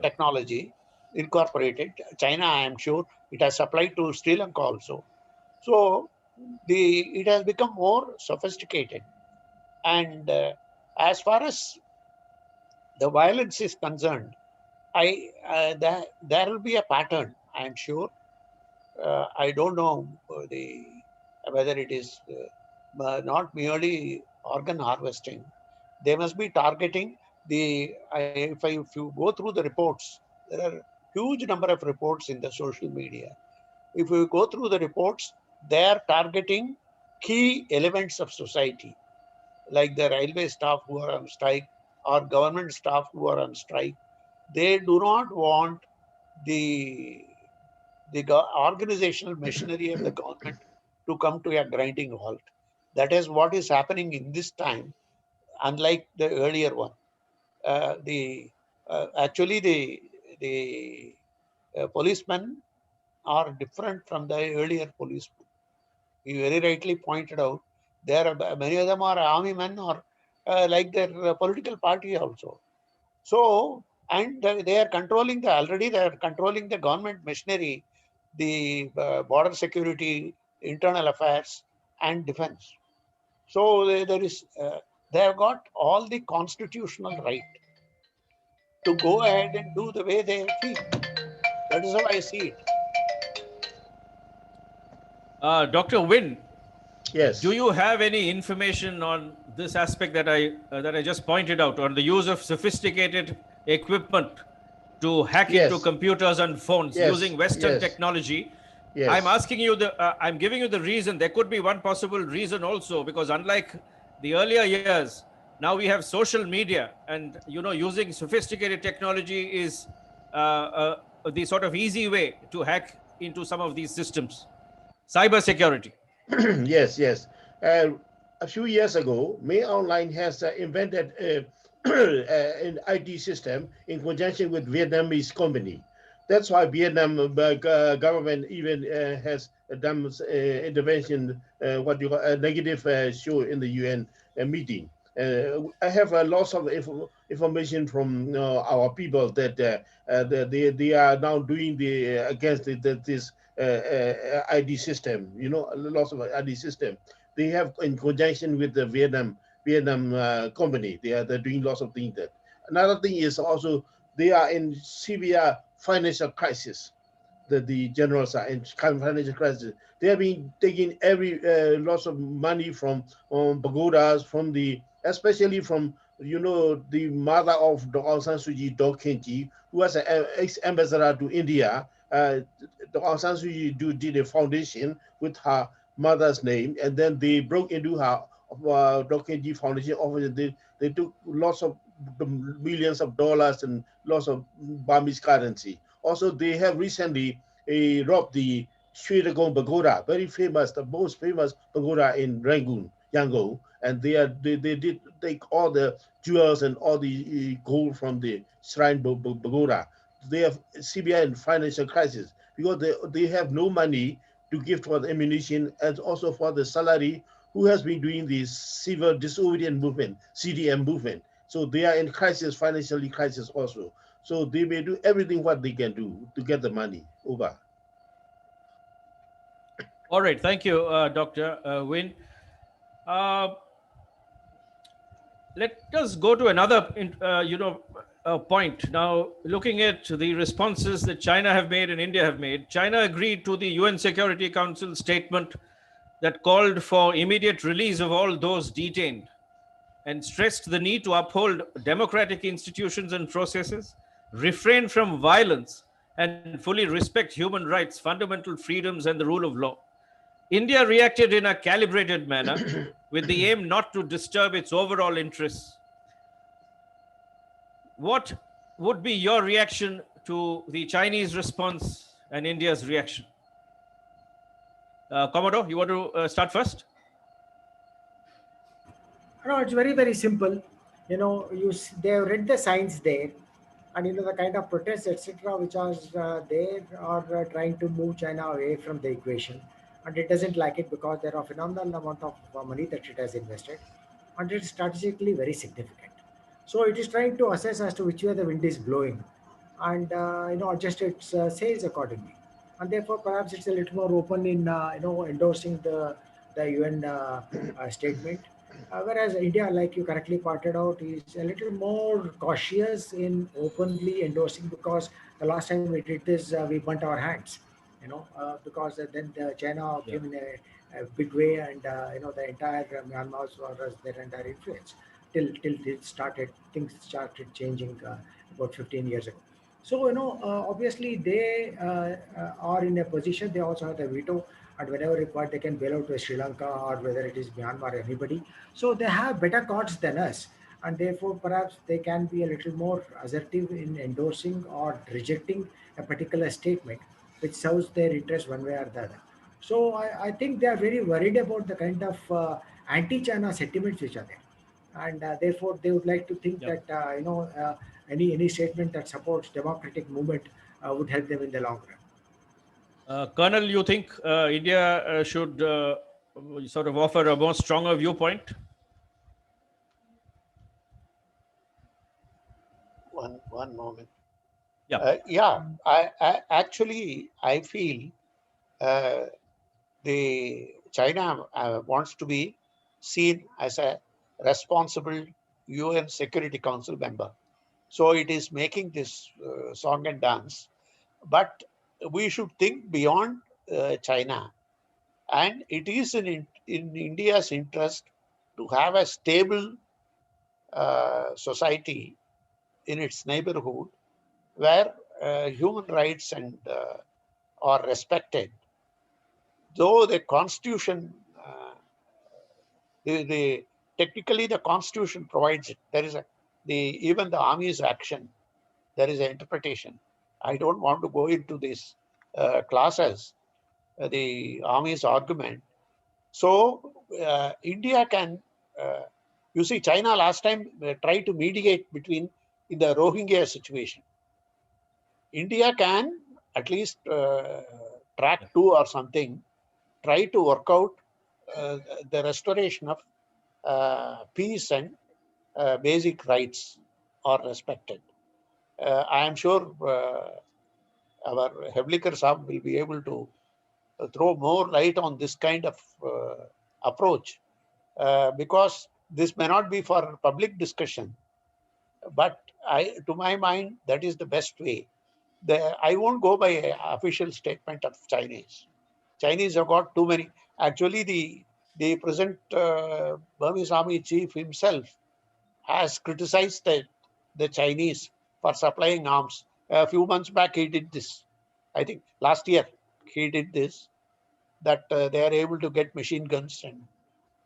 technology incorporated. China, I am sure, it has supplied to Sri Lanka also. So it has become more sophisticated. And as far as the violence is concerned, there will be a pattern, I am sure. I don't know whether it is not merely organ harvesting. They must be targeting if you go through the reports, there are huge number of reports in the social media. If you go through the reports, they are targeting key elements of society, like the railway staff who are on strike or government staff who are on strike. They do not want the organizational machinery of the government to come to a grinding halt. That is what is happening in this time, unlike the earlier one. Actually the policemen are different from the earlier policemen. You very rightly pointed out there are many of them are army men or like their political party also. So and they are controlling already they are controlling the government machinery, the border security, internal affairs, and defense. So they have got all the constitutional right to go ahead and do the way they feel. That is how I see it. Dr. Win, Yes. do you have any information on this aspect that I just pointed out, on the use of sophisticated equipment to hack into Yes. computers and phones Yes. using Western Yes. technology? Yes. I'm asking you I'm giving you the reason. There could be one possible reason also, because unlike the earlier years, now we have social media, and using sophisticated technology is the sort of easy way to hack into some of these systems. Cyber security. Yes, yes. A few years ago, May Online has invented an IT system in conjunction with Vietnamese company. That's why Vietnam government even has done intervention, what you call a negative show in the UN meeting. I have a lot of information from our people that they are now doing against this ID system. Lots of ID system. They have in conjunction with the Vietnam company. They're doing lots of things. That another thing is also they are in severe financial crisis. The generals are in financial crisis. They have been taking every lots of money from pagodas, especially from the mother of Aung San Suu Kyi, Daw Khin, who was an ex-ambassador to India. Aung San Suu Kyi did a foundation with her mother's name, and then they broke into her Daw Khin Foundation office. They took lots of millions of dollars and lots of Burmese currency. Also, they have recently robbed the Sri Ragong Pagoda, very famous, the most famous pagoda in Rangoon, Yangon, and they did take all the jewels and all the gold from the shrine pagoda. They have severe and financial crisis because they have no money to give for the ammunition and also for the salary who has been doing this civil disobedient movement, CDM movement. So they are in crisis, financially crisis also. So they may do everything what they can do to get the money over. All right, thank you, Dr. Win. Let us go to another, point. Now, looking at the responses that China have made and India have made, China agreed to the UN Security Council statement that called for immediate release of all those detained and stressed the need to uphold democratic institutions and processes, refrain from violence, and fully respect human rights, fundamental freedoms, and the rule of law. India reacted in a calibrated manner with the aim not to disturb its overall interests. What would be your reaction to the Chinese response and India's reaction? Commodore, you want to start first? No, it's very, very simple. They have read the signs there, and the kind of protests, etc., which are there are trying to move China away from the equation, and it doesn't like it because there are phenomenal amount of money that it has invested, and it's strategically very significant. So it is trying to assess as to which way the wind is blowing, and adjust its sails accordingly. And therefore, perhaps it's a little more open in endorsing the UN statement, whereas India, like you correctly pointed out, is a little more cautious in openly endorsing, because the last time we did this, we burnt our hands, because then China Yeah. came in a big way, and the entire Myanmar was their entire influence till it started, things started changing about 15 years ago. So obviously they are in a position. They also have the veto, and whenever required, they can bail out to Sri Lanka, or whether it is Myanmar, anybody. So they have better cards than us, and therefore perhaps they can be a little more assertive in endorsing or rejecting a particular statement which serves their interest one way or the other. So I think they are very worried about the kind of anti-China sentiments which are there, and therefore they would like to think Yeah. that any statement that supports democratic movement would help them in the long run. Colonel, you think India should sort of offer a more stronger viewpoint? One moment. Yeah. Yeah, I actually I feel the China wants to be seen as a responsible UN Security Council member. So it is making this song and dance. But we should think beyond China. And it is in India's interest to have a stable society in its neighborhood where human rights are respected. Though the constitution, technically the constitution provides it. There is even the army's action, there is an interpretation. I don't want to go into these classes, the army's argument. So India can, you see, China last time tried to mediate between in the Rohingya situation. India can at least track Yeah. 2 or something, try to work out the restoration of peace and basic rights are respected. I am sure our Heblikar Saab will be able to throw more light on this kind of approach, because this may not be for public discussion, but to my mind, that is the best way. I won't go by an official statement of Chinese. Chinese have got too many. Actually, the present Burmese army chief himself has criticized the Chinese for supplying arms. A few months back, he did this. I think last year he did this, that they are able to get machine guns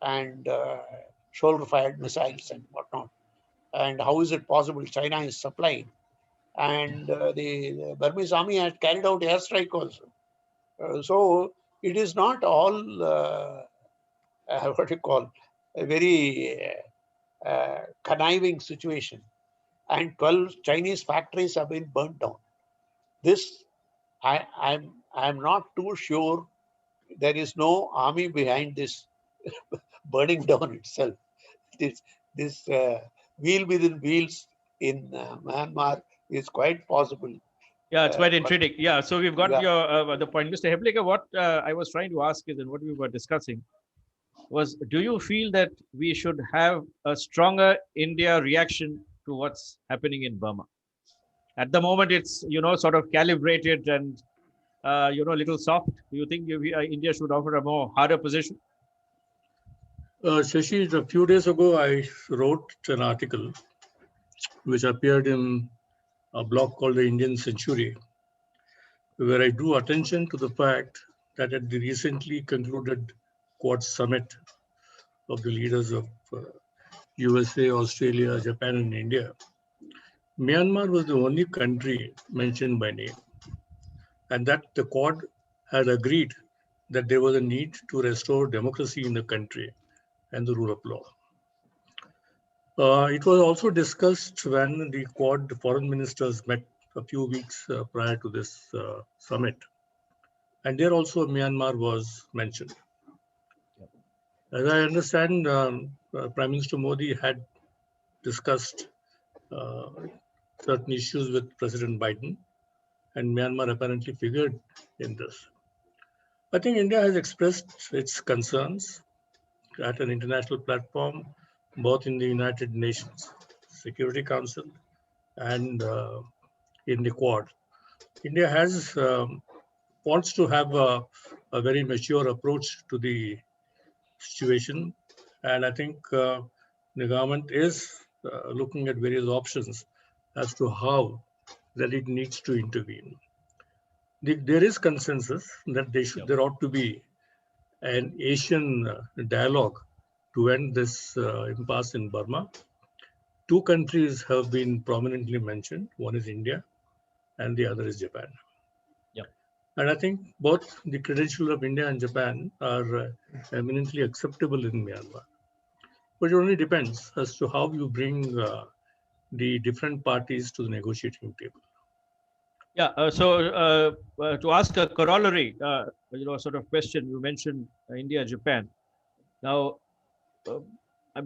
and shoulder-fired missiles and whatnot. And how is it possible China is supplying? And the Burmese army had carried out airstrike also. So it is not all what you call a very conniving situation. And 12 Chinese factories have been burnt down. This I'm not too sure. There is no army behind this burning down itself. This wheel within wheels in Myanmar is quite possible. Yeah, it's quite But intriguing. Yeah, so we've got yeah, your the point, Mr. Hebliger. What I was trying to ask is, and what we were discussing was, do you feel that we should have a stronger India reaction to what's happening in Burma? At the moment, it's sort of calibrated and a little soft. Do you think India should offer a more harder position? Shashi, a few days ago, I wrote an article which appeared in a blog called the Indian Century, where I drew attention to the fact that at the recently concluded Quad Summit of the leaders of USA, Australia, Japan, and India, Myanmar was the only country mentioned by name, and that the Quad had agreed that there was a need to restore democracy in the country and the rule of law. It was also discussed when the Quad foreign ministers met a few weeks prior to this summit. And there also Myanmar was mentioned. As I understand, Prime Minister Modi had discussed certain issues with President Biden, and Myanmar apparently figured in this. I think India has expressed its concerns at an international platform, both in the United Nations Security Council and in the Quad. India has wants to have a very mature approach to the situation, and I think the government is looking at various options as to how that it needs to intervene. There is consensus that there ought to be an Asian dialogue to end this impasse in Burma. Two countries have been prominently mentioned. One is India, and the other is Japan. And I think both the credentials of India and Japan are eminently acceptable in Myanmar. But it only depends as to how you bring the different parties to the negotiating table. Yeah. To ask a corollary, sort of question, you mentioned India, Japan. Now,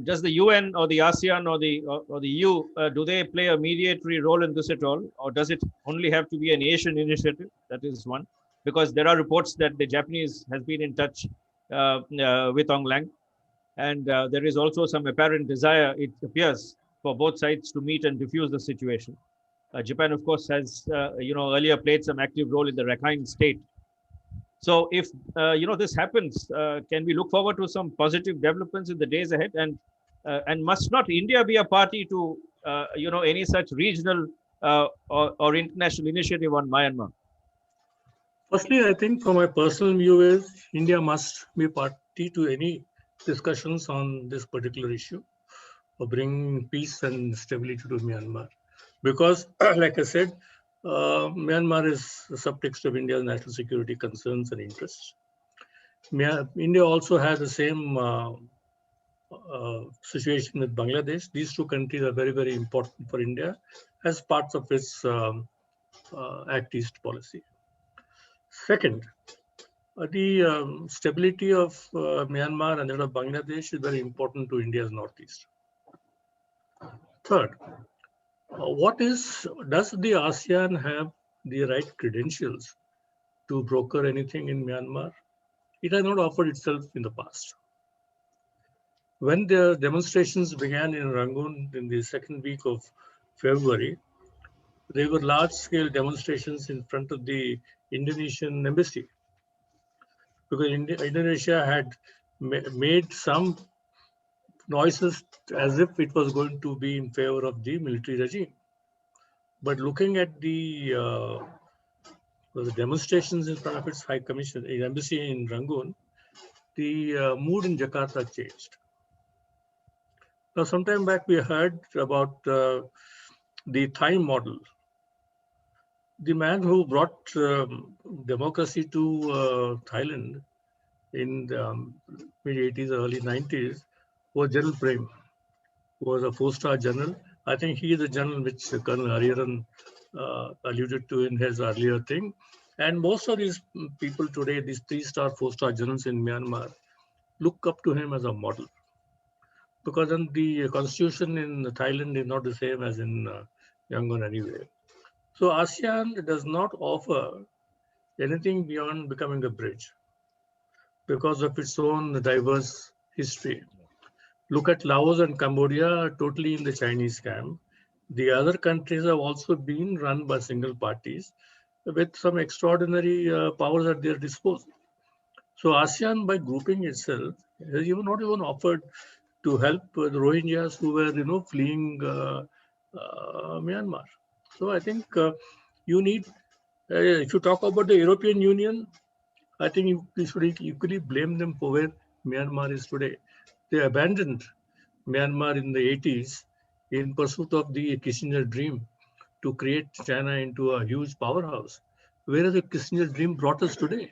does the UN or the ASEAN or the EU do they play a mediatory role in this at all, or does it only have to be an Asian initiative? That is one, because there are reports that the Japanese has been in touch with Aung Lang, and there is also some apparent desire, it appears, for both sides to meet and diffuse the situation. Japan, of course, has earlier played some active role in the Rakhine state. So if this happens, can we look forward to some positive developments in the days ahead? And must not India be a party to any such regional or international initiative on Myanmar? Firstly, I think from my personal view is India must be party to any discussions on this particular issue of bringing peace and stability to Myanmar. Because, like I said, Myanmar is the subtext of India's national security concerns and interests. India also has the same situation with Bangladesh. These two countries are very, very important for India as parts of its Act East policy. Second, the stability of Myanmar and that of Bangladesh is very important to India's Northeast. Third, does the ASEAN have the right credentials to broker anything in Myanmar? It has not offered itself in the past. When the demonstrations began in Rangoon in the second week of February, there were large-scale demonstrations in front of the Indonesian embassy, because Indonesia had made some noises as if it was going to be in favor of the military regime. But looking at the demonstrations in front of its High Commission, embassy in Rangoon, the mood in Jakarta changed. Now, sometime back we heard about the Thai model. The man who brought democracy to Thailand in the mid-80s, early 90s was General Prem, who was a four-star general. I think he is the general which Colonel Hariharan alluded to in his earlier thing. And most of these people today, these three-star, four-star generals in Myanmar, look up to him as a model. Because then the constitution in Thailand is not the same as in Yangon anyway. So ASEAN does not offer anything beyond becoming a bridge because of its own diverse history. Look at Laos and Cambodia, totally in the Chinese camp. The other countries have also been run by single parties with some extraordinary powers at their disposal. So ASEAN, by grouping itself, has not even offered to help the Rohingyas who were, fleeing Myanmar. So I think you need, if you talk about the European Union, I think we should equally blame them for where Myanmar is today. They abandoned Myanmar in the 80s in pursuit of the Kissinger dream to create China into a huge powerhouse. Where has the Kissinger dream brought us today?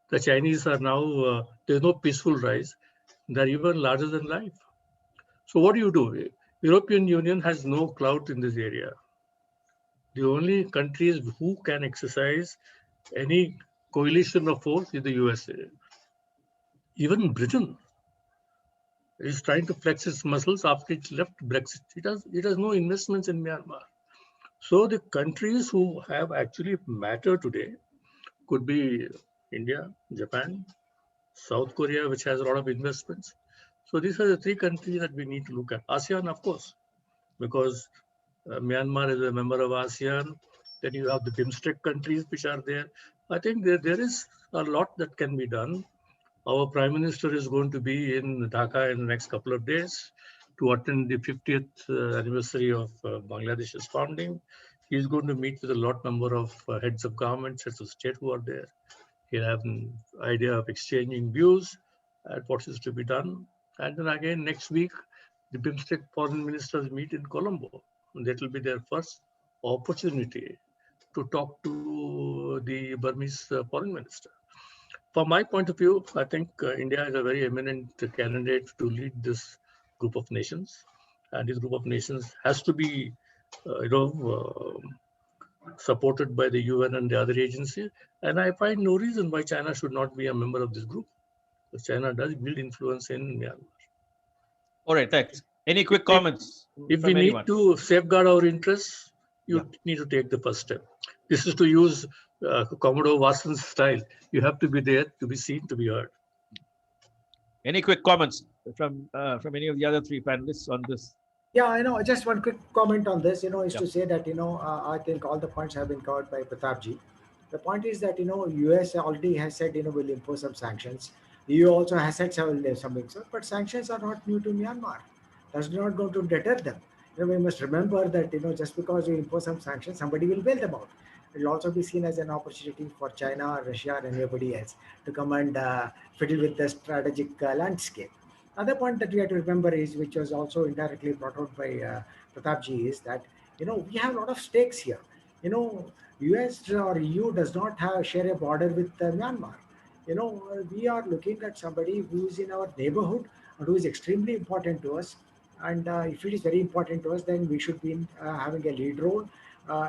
The Chinese are now, there's no peaceful rise. They're even larger than life. So what do? European Union has no clout in this area. The only countries who can exercise any coalition of force is the USA. Even Britain is trying to flex its muscles after it left Brexit. It has no investments in Myanmar. So the countries who have actually matter today could be India, Japan, South Korea, which has a lot of investments. So these are the three countries that we need to look at. ASEAN, of course, because Myanmar is a member of ASEAN. Then you have the BIMSTEC countries which are there. I think there is a lot that can be done. Our Prime Minister is going to be in Dhaka in the next couple of days to attend the 50th anniversary of Bangladesh's founding. He's going to meet with a lot number of heads of government, heads of state who are there. He'll have an idea of exchanging views at what is to be done. And then again, next week, the BIMSTEC foreign ministers meet in Colombo. That will be their first opportunity to talk to the Burmese foreign minister. From my point of view, I think India is a very eminent candidate to lead this group of nations. And this group of nations has to be, supported by the UN and the other agencies. And I find no reason why China should not be a member of this group. Because China does build influence in Myanmar. All right, thanks. Any quick comments? If we need to safeguard our interests, you need to take the first step. This is to use Commodore Watson's style. You have to be there to be seen, to be heard. Any quick comments from any of the other three panelists on this? Yeah, I know. Just one quick comment on this, is to say that, I think all the points have been covered by Pratapji. The point is that, US already has said, will impose some sanctions. EU also has said something, but sanctions are not new to Myanmar. That's not going to deter them. We must remember that, just because you impose some sanctions, somebody will bail them out. It will also be seen as an opportunity for China, Russia, and everybody else to come and fiddle with the strategic landscape. Other point that we have to remember is, which was also indirectly brought out by Pratapji, is that we have a lot of stakes here. US or EU does not share a border with Myanmar. We are looking at somebody who is in our neighborhood and who is extremely important to us. And if it is very important to us, then we should be having a lead role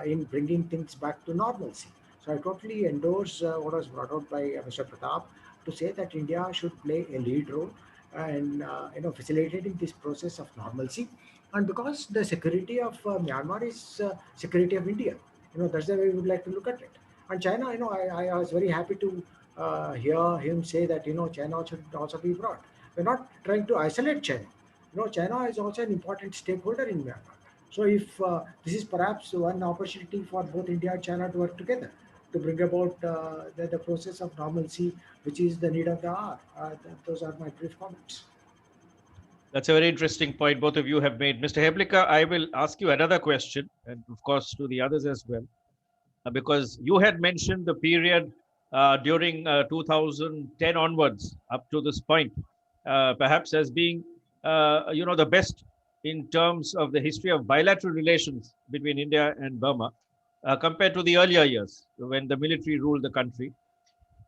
in bringing things back to normalcy. So I totally endorse what was brought out by Mr. Pratap to say that India should play a lead role and facilitating this process of normalcy. And because the security of Myanmar is security of India, that's the way we would like to look at it. And China, I was very happy to hear him say that China should also be brought. We're not trying to isolate China. China is also an important stakeholder in Myanmar. So if this is perhaps one opportunity for both India and China to work together to bring about the process of normalcy, which is the need of the hour. Those are my brief comments. That's a very interesting point both of you have made. Mr. Heblika, I will ask you another question, and of course to the others as well, because you had mentioned the period during 2010 onwards up to this point, perhaps as being, the best in terms of the history of bilateral relations between India and Burma, compared to the earlier years when the military ruled the country.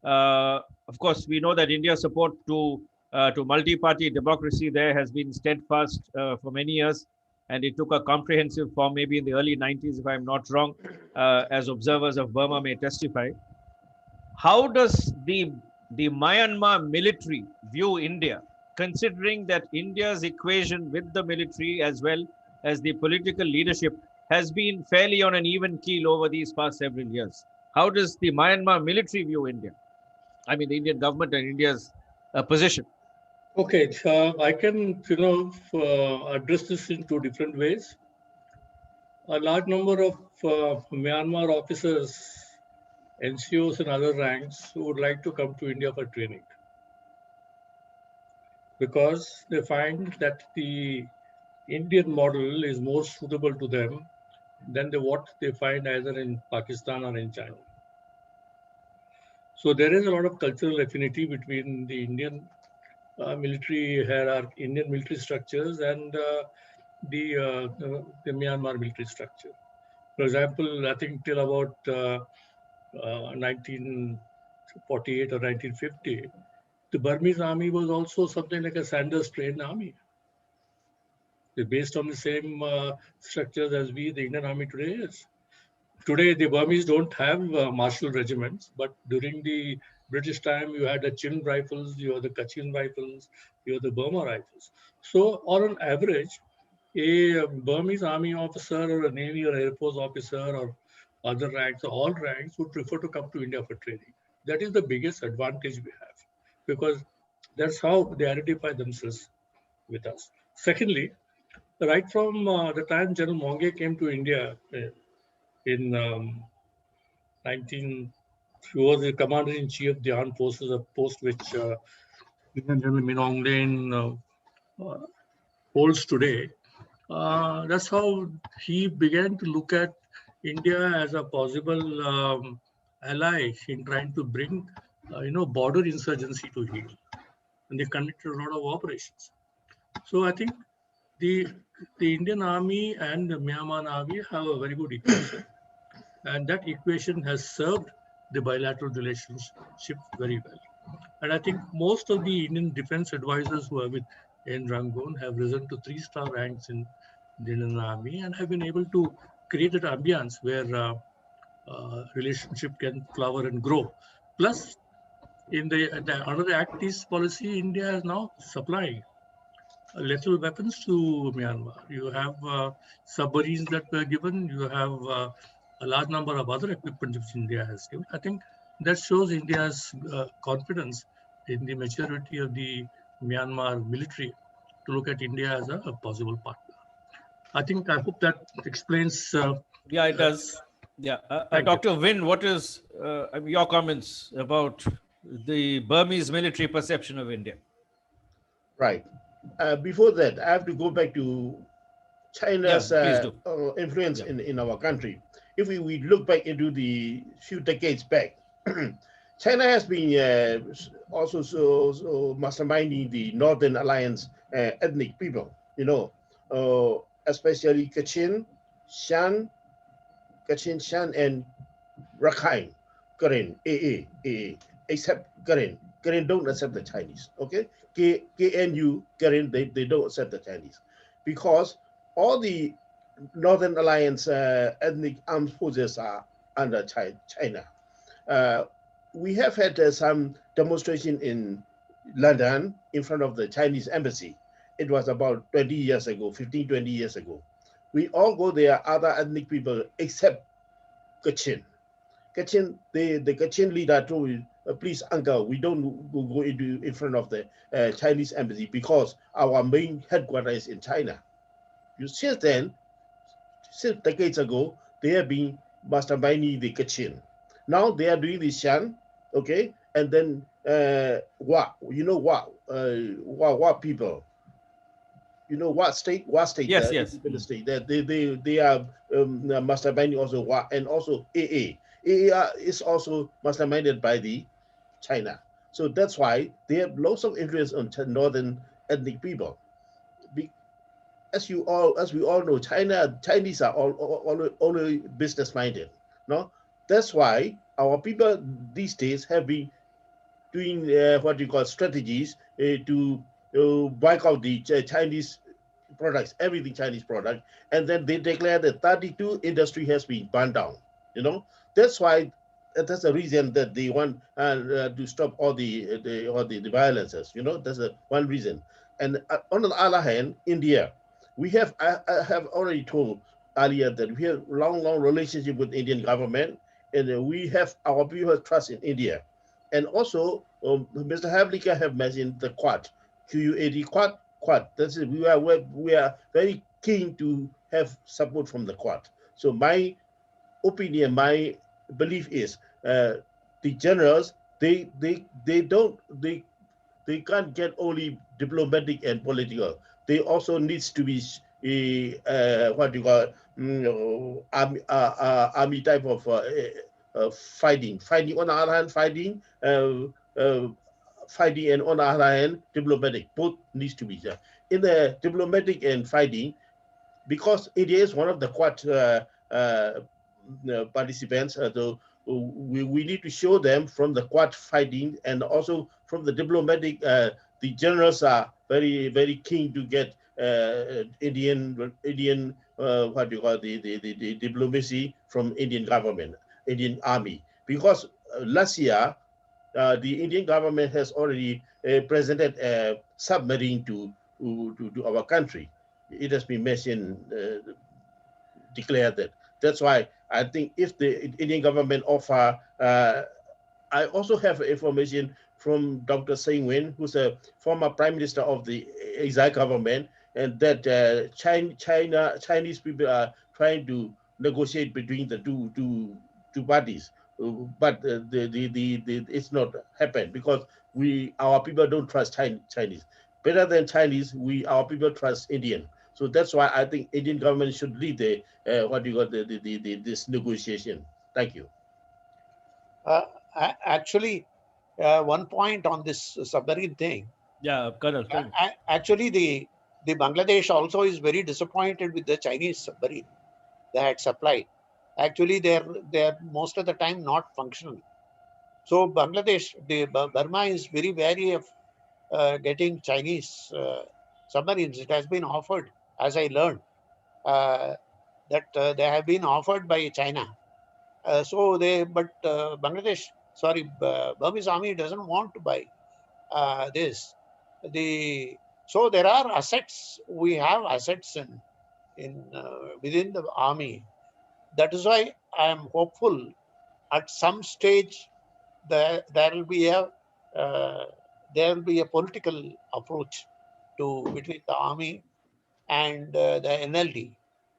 Of course, we know that India's support to multi-party democracy there has been steadfast for many years, and it took a comprehensive form maybe in the early 90s, if I'm not wrong, as observers of Burma may testify. How does the Myanmar military view India, considering that India's equation with the military as well as the political leadership has been fairly on an even keel over these past several years? How does the Myanmar military view India? I mean, the Indian government and India's position. Okay, I can, address this in two different ways. A large number of Myanmar officers, NCOs and other ranks would like to come to India for training because they find that the Indian model is more suitable to them than what they find either in Pakistan or in China. So there is a lot of cultural affinity between the Indian military hierarchy, Indian military structures, and the Myanmar military structure. For example, I think till about 1948 or 1950, the Burmese army was also something like a Sanders trained army. They're based on the same structures as the Indian army today is. Today, the Burmese don't have martial regiments, but during the British time, you had the Chin rifles, you had the Kachin rifles, you had the Burma rifles. So, on an average, a Burmese army officer or a Navy or Air Force officer or other ranks, all ranks would prefer to come to India for training. That is the biggest advantage we have because that's how they identify themselves with us. Secondly, right from the time General Monge came to India in 19, he was the commander-in-chief of the armed forces, a post which General Min Aung Hlaing holds today. That's how he began to look at India as a possible ally in trying to bring, border insurgency to heel. And they conducted a lot of operations. So I think the Indian army and the Myanmar army have a very good equation. And that equation has served the bilateral relationship very well. And I think most of the Indian defense advisors who are with N. Rangoon have risen to 3-star ranks in the Indian Army and have been able to create an ambience where relationship can flower and grow. Plus, in under the Act East policy, India is now supplying lethal weapons to Myanmar. You have submarines that were given. You have a large number of other equipment which India has given. I think that shows India's confidence in the maturity of the Myanmar military to look at India as a possible partner. I hope that explains. Yeah, it does. Yeah. Thank you. Dr. Win, what is your comments about the Burmese military perception of India? Right. Before that, I have to go back to China's Please do. influence in our country. If we look back into the few decades back, China has been also so masterminding the Northern Alliance ethnic people, especially Kachin, Shan, and Rakhine, Karen, AA, except Karen. Karen don't accept the Chinese, okay? KNU, Karen, they don't accept the Chinese because all the Northern Alliance ethnic armed forces are under China. We have had some demonstration in London in front of the Chinese embassy. It was about 20 years ago, 15, 20 years ago. We all go there, other ethnic people, except Kachin. Kachin, the Kachin leader told me, please, uncle, we don't go in front of the Chinese embassy because our main headquarters is in China. Since then, since decades ago, they have been masterminding the Kachin. Now they are doing the Shan, okay, and then Wa people. You know what state? What state? Yes, the yes. independent state. They are masterminding also Wa and also AA. AA is also masterminded by the China. So that's why they have lots of influence on northern ethnic people. As we all know, Chinese are all business minded. No, that's why our people these days have been doing what you call strategies to wipe out the Chinese products, everything Chinese product, and then they declare that 32 industry has been burned down. That's why. That's the reason that they want to stop all the violences. That's the one reason. And on the other hand, India, we have I have already told earlier that we have long relationship with Indian government, and we have our people trust in India, and also Mr. Havlika have mentioned the Quad, QUAD Quad. That's it. We are very keen to have support from the Quad. So my opinion, my belief is the generals they can't get only diplomatic and political. They also needs to be what you call army type of fighting on the other hand, fighting and on the other hand, diplomatic. Both needs to be there. In the diplomatic and fighting, because India is one of the Quad participants, we need to show them from the Quad fighting and also from the diplomatic. The generals are very, very keen to get Indian what do you call the diplomacy from Indian government, Indian army, because last year the Indian government has already presented a submarine to our country. It has been mentioned, declared that. That's why I think if the Indian government offer, I also have information from Dr. Singh Wen, who's a former prime minister of the exile government, and that Chinese people are trying to negotiate between the two parties. But it's not happened because our people don't trust Chinese. Better than Chinese, our people trust Indian. So that's why I think Indian government should lead this negotiation. Thank you. Actually, one point on this submarine thing. Yeah, Colonel. Actually, the Bangladesh also is very disappointed with the Chinese submarine they had supplied. Actually, they're most of the time not functional. So Bangladesh, Burma is very wary of getting Chinese submarines. It has been offered, as I learned, that they have been offered by China. Bangladesh, Burmese army doesn't want to buy this. So there are assets. We have assets in within the army. That is why I am hopeful. At some stage, there will be a political approach between the army and the NLD.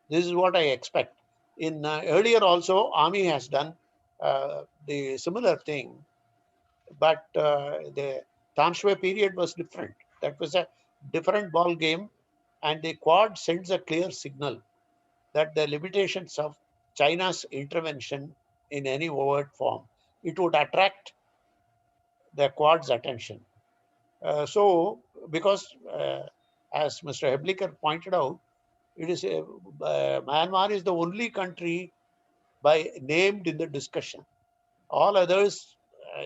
This is what I expect. In earlier also, army has done the similar thing, but the Tam Shwe period was different. That was a different ball game, and the Quad sends a clear signal that the limitations of China's intervention in any overt form, it would attract the Quad's attention. Because as Mr. Hebliker pointed out, it is Myanmar is the only country named in the discussion. All others,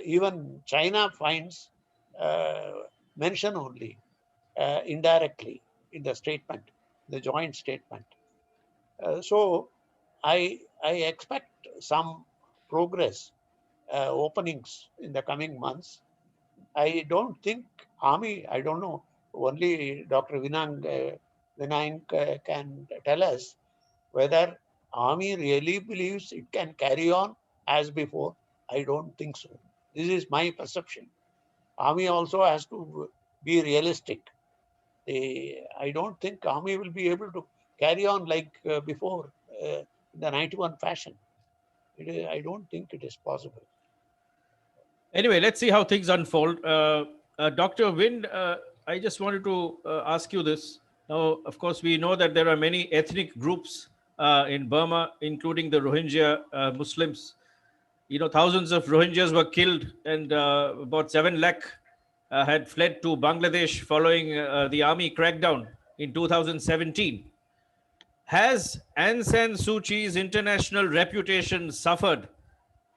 even China finds mention only indirectly in the statement, the joint statement. So I expect some progress, openings in the coming months. I don't think army, I don't know, only Dr. Vinayk can tell us whether army really believes it can carry on as before. I don't think so. This is my perception. Army also has to be realistic. I don't think army will be able to carry on like before in the 91 fashion. I don't think it is possible. Anyway, let's see how things unfold. Dr. Wind, I just wanted to ask you this. Now, of course, we know that there are many ethnic groups in Burma, including the Rohingya Muslims. You know, thousands of Rohingyas were killed, and about 7 lakh had fled to Bangladesh following the army crackdown in 2017. Has Aung San Suu Kyi's international reputation suffered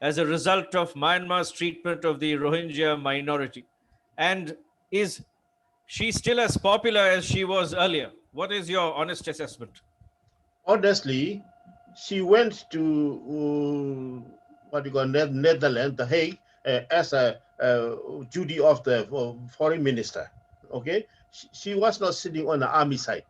as a result of Myanmar's treatment of the Rohingya minority? And is she still as popular as she was earlier? What is your honest assessment? Honestly, she went to Netherlands, The Hague, as a duty of the foreign minister. Okay, she was not sitting on the army side,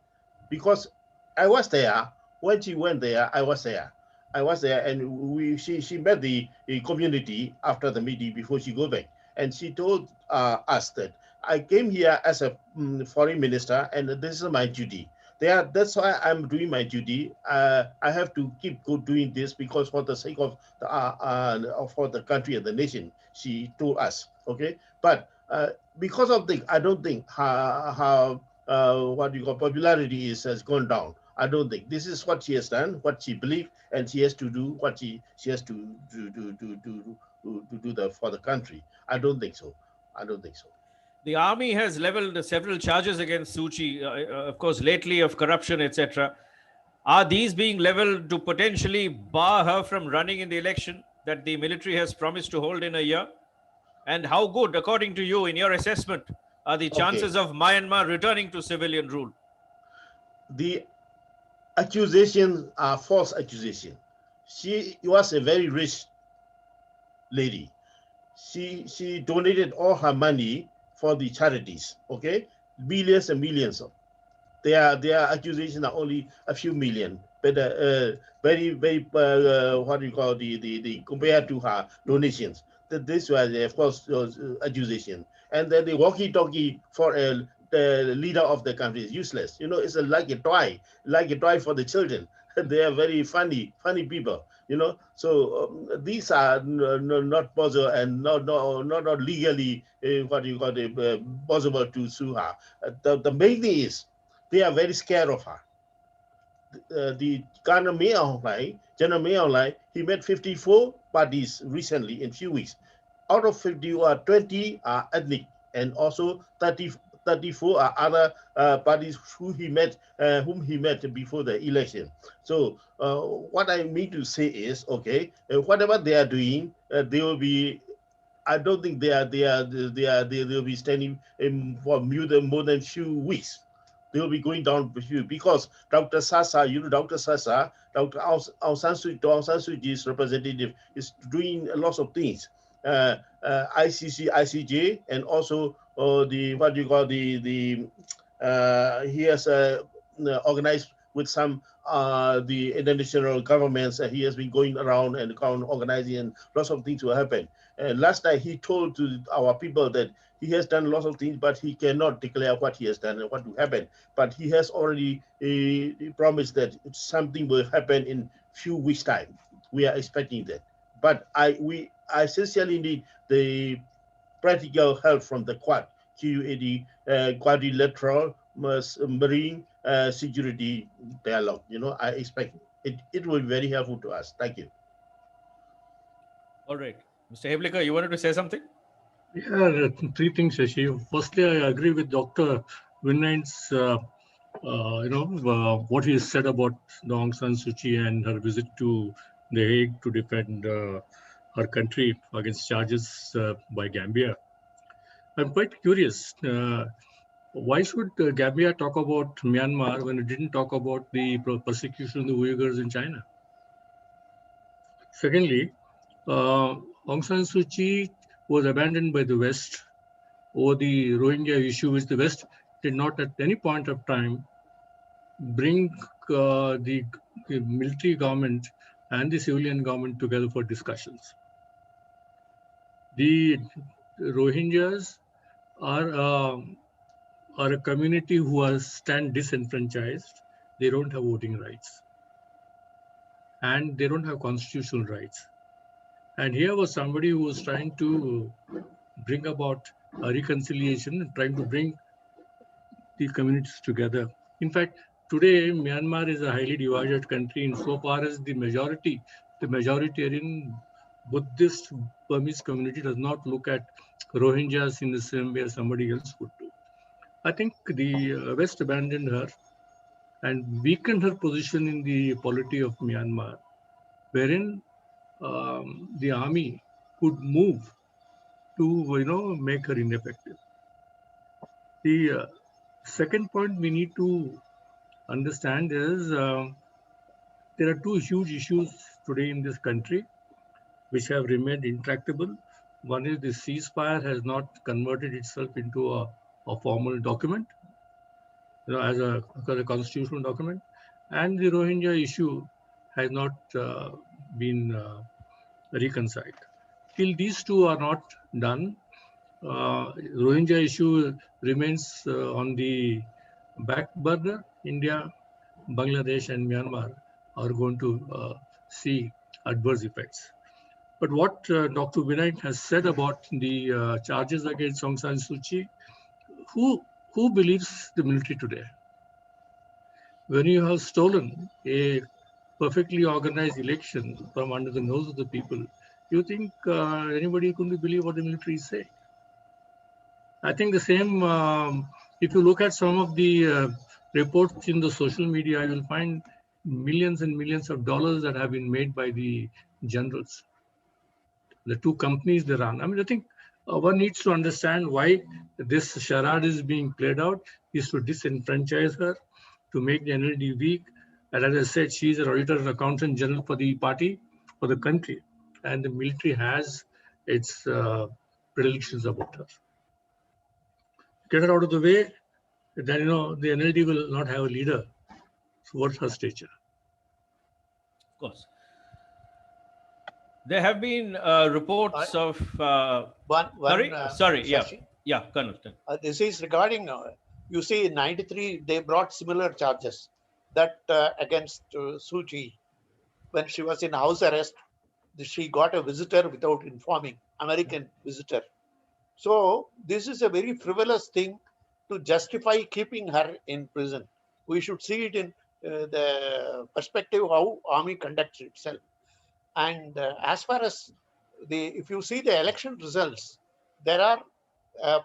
because I was there when she went there. I was there, and she met the community after the meeting before she go back, and she told us that I came here as a foreign minister, and this is my duty. That's why I'm doing my duty. I have to keep doing this because for the sake of for the country and the nation, she told us. Okay, but because of I don't think how what you call popularity has gone down. I don't think this is what she has done, what she believed, and she has to do what she has to do for the country. I don't think so. I don't think so. The army has leveled several charges against Suu Kyi, of course, lately of corruption, etc. Are these being leveled to potentially bar her from running in the election that the military has promised to hold in a year? And how good, according to you, in your assessment, are the chances of Myanmar returning to civilian rule? The accusations are false accusations. She was a very rich lady. She donated all her money for the charities. Okay, billions and millions of. Their accusations are only a few million, but very what do you call the compared to her donations. That this was of course accusation, and then the walkie-talkie for the leader of the country is useless. You know, it's like a toy for the children. They are very funny people. You know, so these are not possible and not legally what you call it possible to sue her. The main thing is they are very scared of her. The General Mayor, he met 54 parties recently in few weeks. Out of 50 or 20 are ethnic, and also 34 are other parties whom he met before the election. So what I mean to say is, okay, whatever they are doing, they will be. I don't think they will be standing for more than few weeks. They will be going down because Dr. Sasa, Dr. Sasa, Dr. Aung San Suu Kyi's representative is doing lots of things. ICC, ICJ, and also he has organized with some the international governments. He has been going around and organizing, and lots of things will happen. Last night he told to our people that he has done lots of things, but he cannot declare what he has done and what will happen. But he has already promised that something will happen in few weeks' time. We are expecting that. But I sincerely need the practical help from the Quad, QAD, Quadrilateral Marine Security Dialogue. You know, I expect it will be very helpful to us. Thank you. All right. Mr. Heblicker, you wanted to say something? Yeah, three things, Shashi. Firstly, I agree with Dr. Vinay's, what he said about Aung San Suu Kyi and her visit to The Hague to defend her country against charges by Gambia. I'm quite curious. Why should Gambia talk about Myanmar when it didn't talk about the persecution of the Uyghurs in China? Secondly, Aung San Suu Kyi was abandoned by the West over the Rohingya issue, which the West did not at any point of time bring the military government and the civilian government together for discussions. The Rohingyas are a community who stand disenfranchised. They don't have voting rights, and they don't have constitutional rights. And here was somebody who was trying to bring about a reconciliation, trying to bring the communities together. In fact, today Myanmar is a highly divided country insofar as the majoritarian Buddhist Burmese community does not look at Rohingyas in the same way as somebody else would do. I think the West abandoned her and weakened her position in the polity of Myanmar, wherein the army could move to make her ineffective. The second point we need to understand is there are two huge issues today in this country which have remained intractable. One is the ceasefire has not converted itself into a formal document, as a constitutional document, and the Rohingya issue has not been reconciled. Till these two are not done, Rohingya issue remains on the back burner. India, Bangladesh, and Myanmar are going to see adverse effects. But what Dr. Vinay has said about the charges against Aung San Suu Kyi, who believes the military today? when you have stolen a perfectly organized election from under the nose of the people, you think anybody couldn't believe what the military is saying? I think the same, if you look at some of the reports in the social media, you'll find millions and millions of dollars that have been made by the generals, the two companies they run. I mean, I think one needs to understand why this charade is being played out, is to disenfranchise her, to make the NLD weak. And as I said, she's an auditor and accountant general for the party, for the country. And the military has its predilections about her. Get her out of the way, then the NLD will not have a leader. So what's her stature? Of course. There have been reports of. Sorry, yeah, Shashi, Colonel. this is regarding, you see, in 93, they brought similar charges that against Suu Kyi. When she was in house arrest, she got a visitor without informing, American visitor. So this is a very frivolous thing to justify keeping her in prison. We should see it in the perspective how army conducts itself. And as far as if you see the election results, there are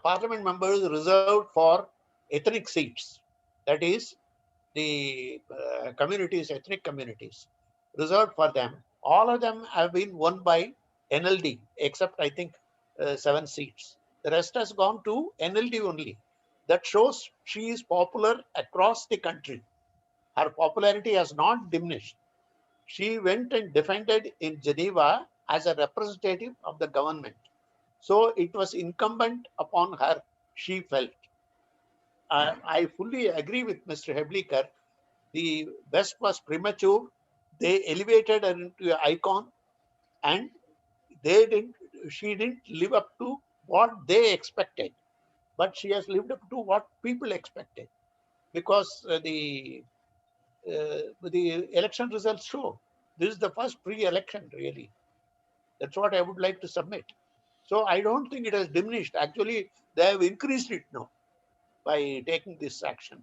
parliament members reserved for ethnic seats. That is, the communities, ethnic communities, reserved for them. All of them have been won by NLD, except I think 7 seats. The rest has gone to NLD only. That shows she is popular across the country. Her popularity has not diminished. She went and defended in Geneva as a representative of the government. So it was incumbent upon her, she felt. I fully agree with Mr. Heblikar. The West was premature. They elevated her into an icon, and she didn't live up to what they expected. But she has lived up to what people expected, because the election results show this is the first pre-election, really. That's what I would like to submit. So I don't think it has diminished. Actually, they have increased it now by taking this action,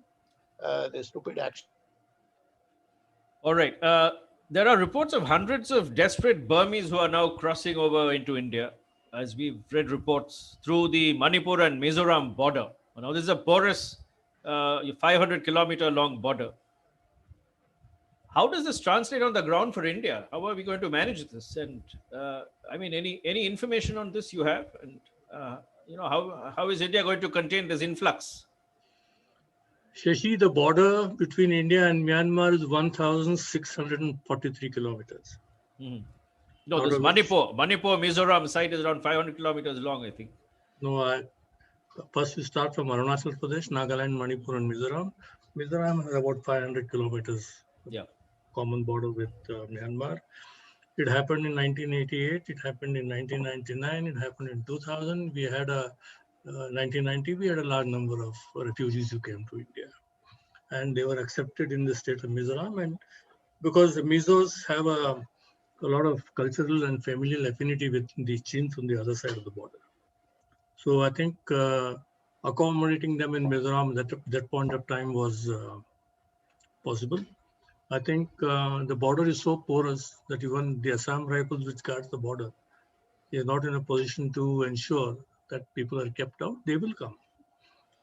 the stupid action. All right. There are reports of hundreds of desperate Burmese who are now crossing over into India, as we've read reports, through the Manipur and Mizoram border. Now, this is a porous 500-kilometer long border. How does this translate on the ground for India? How are we going to manage this? And I mean, any information on this you have? And how is India going to contain this influx? Shashi, the border between India and Myanmar is 1,643 kilometers. Mm-hmm. No, this Manipur, Mizoram side is around 500 kilometers long, I think. No, first we start from Arunachal Pradesh, Nagaland, Manipur, and Mizoram. Mizoram has about 500 kilometers. Yeah. Common border with Myanmar. It happened in 1988. It happened in 1999. It happened in 2000. We had 1990. We had a large number of refugees who came to India, and they were accepted in the state of Mizoram. And because the Mizos have a lot of cultural and familial affinity with the Chins on the other side of the border. So I think accommodating them in Mizoram at that point of time was possible. I think the border is so porous that even the Assam Rifles, which guards the border, is not in a position to ensure that people are kept out. They will come.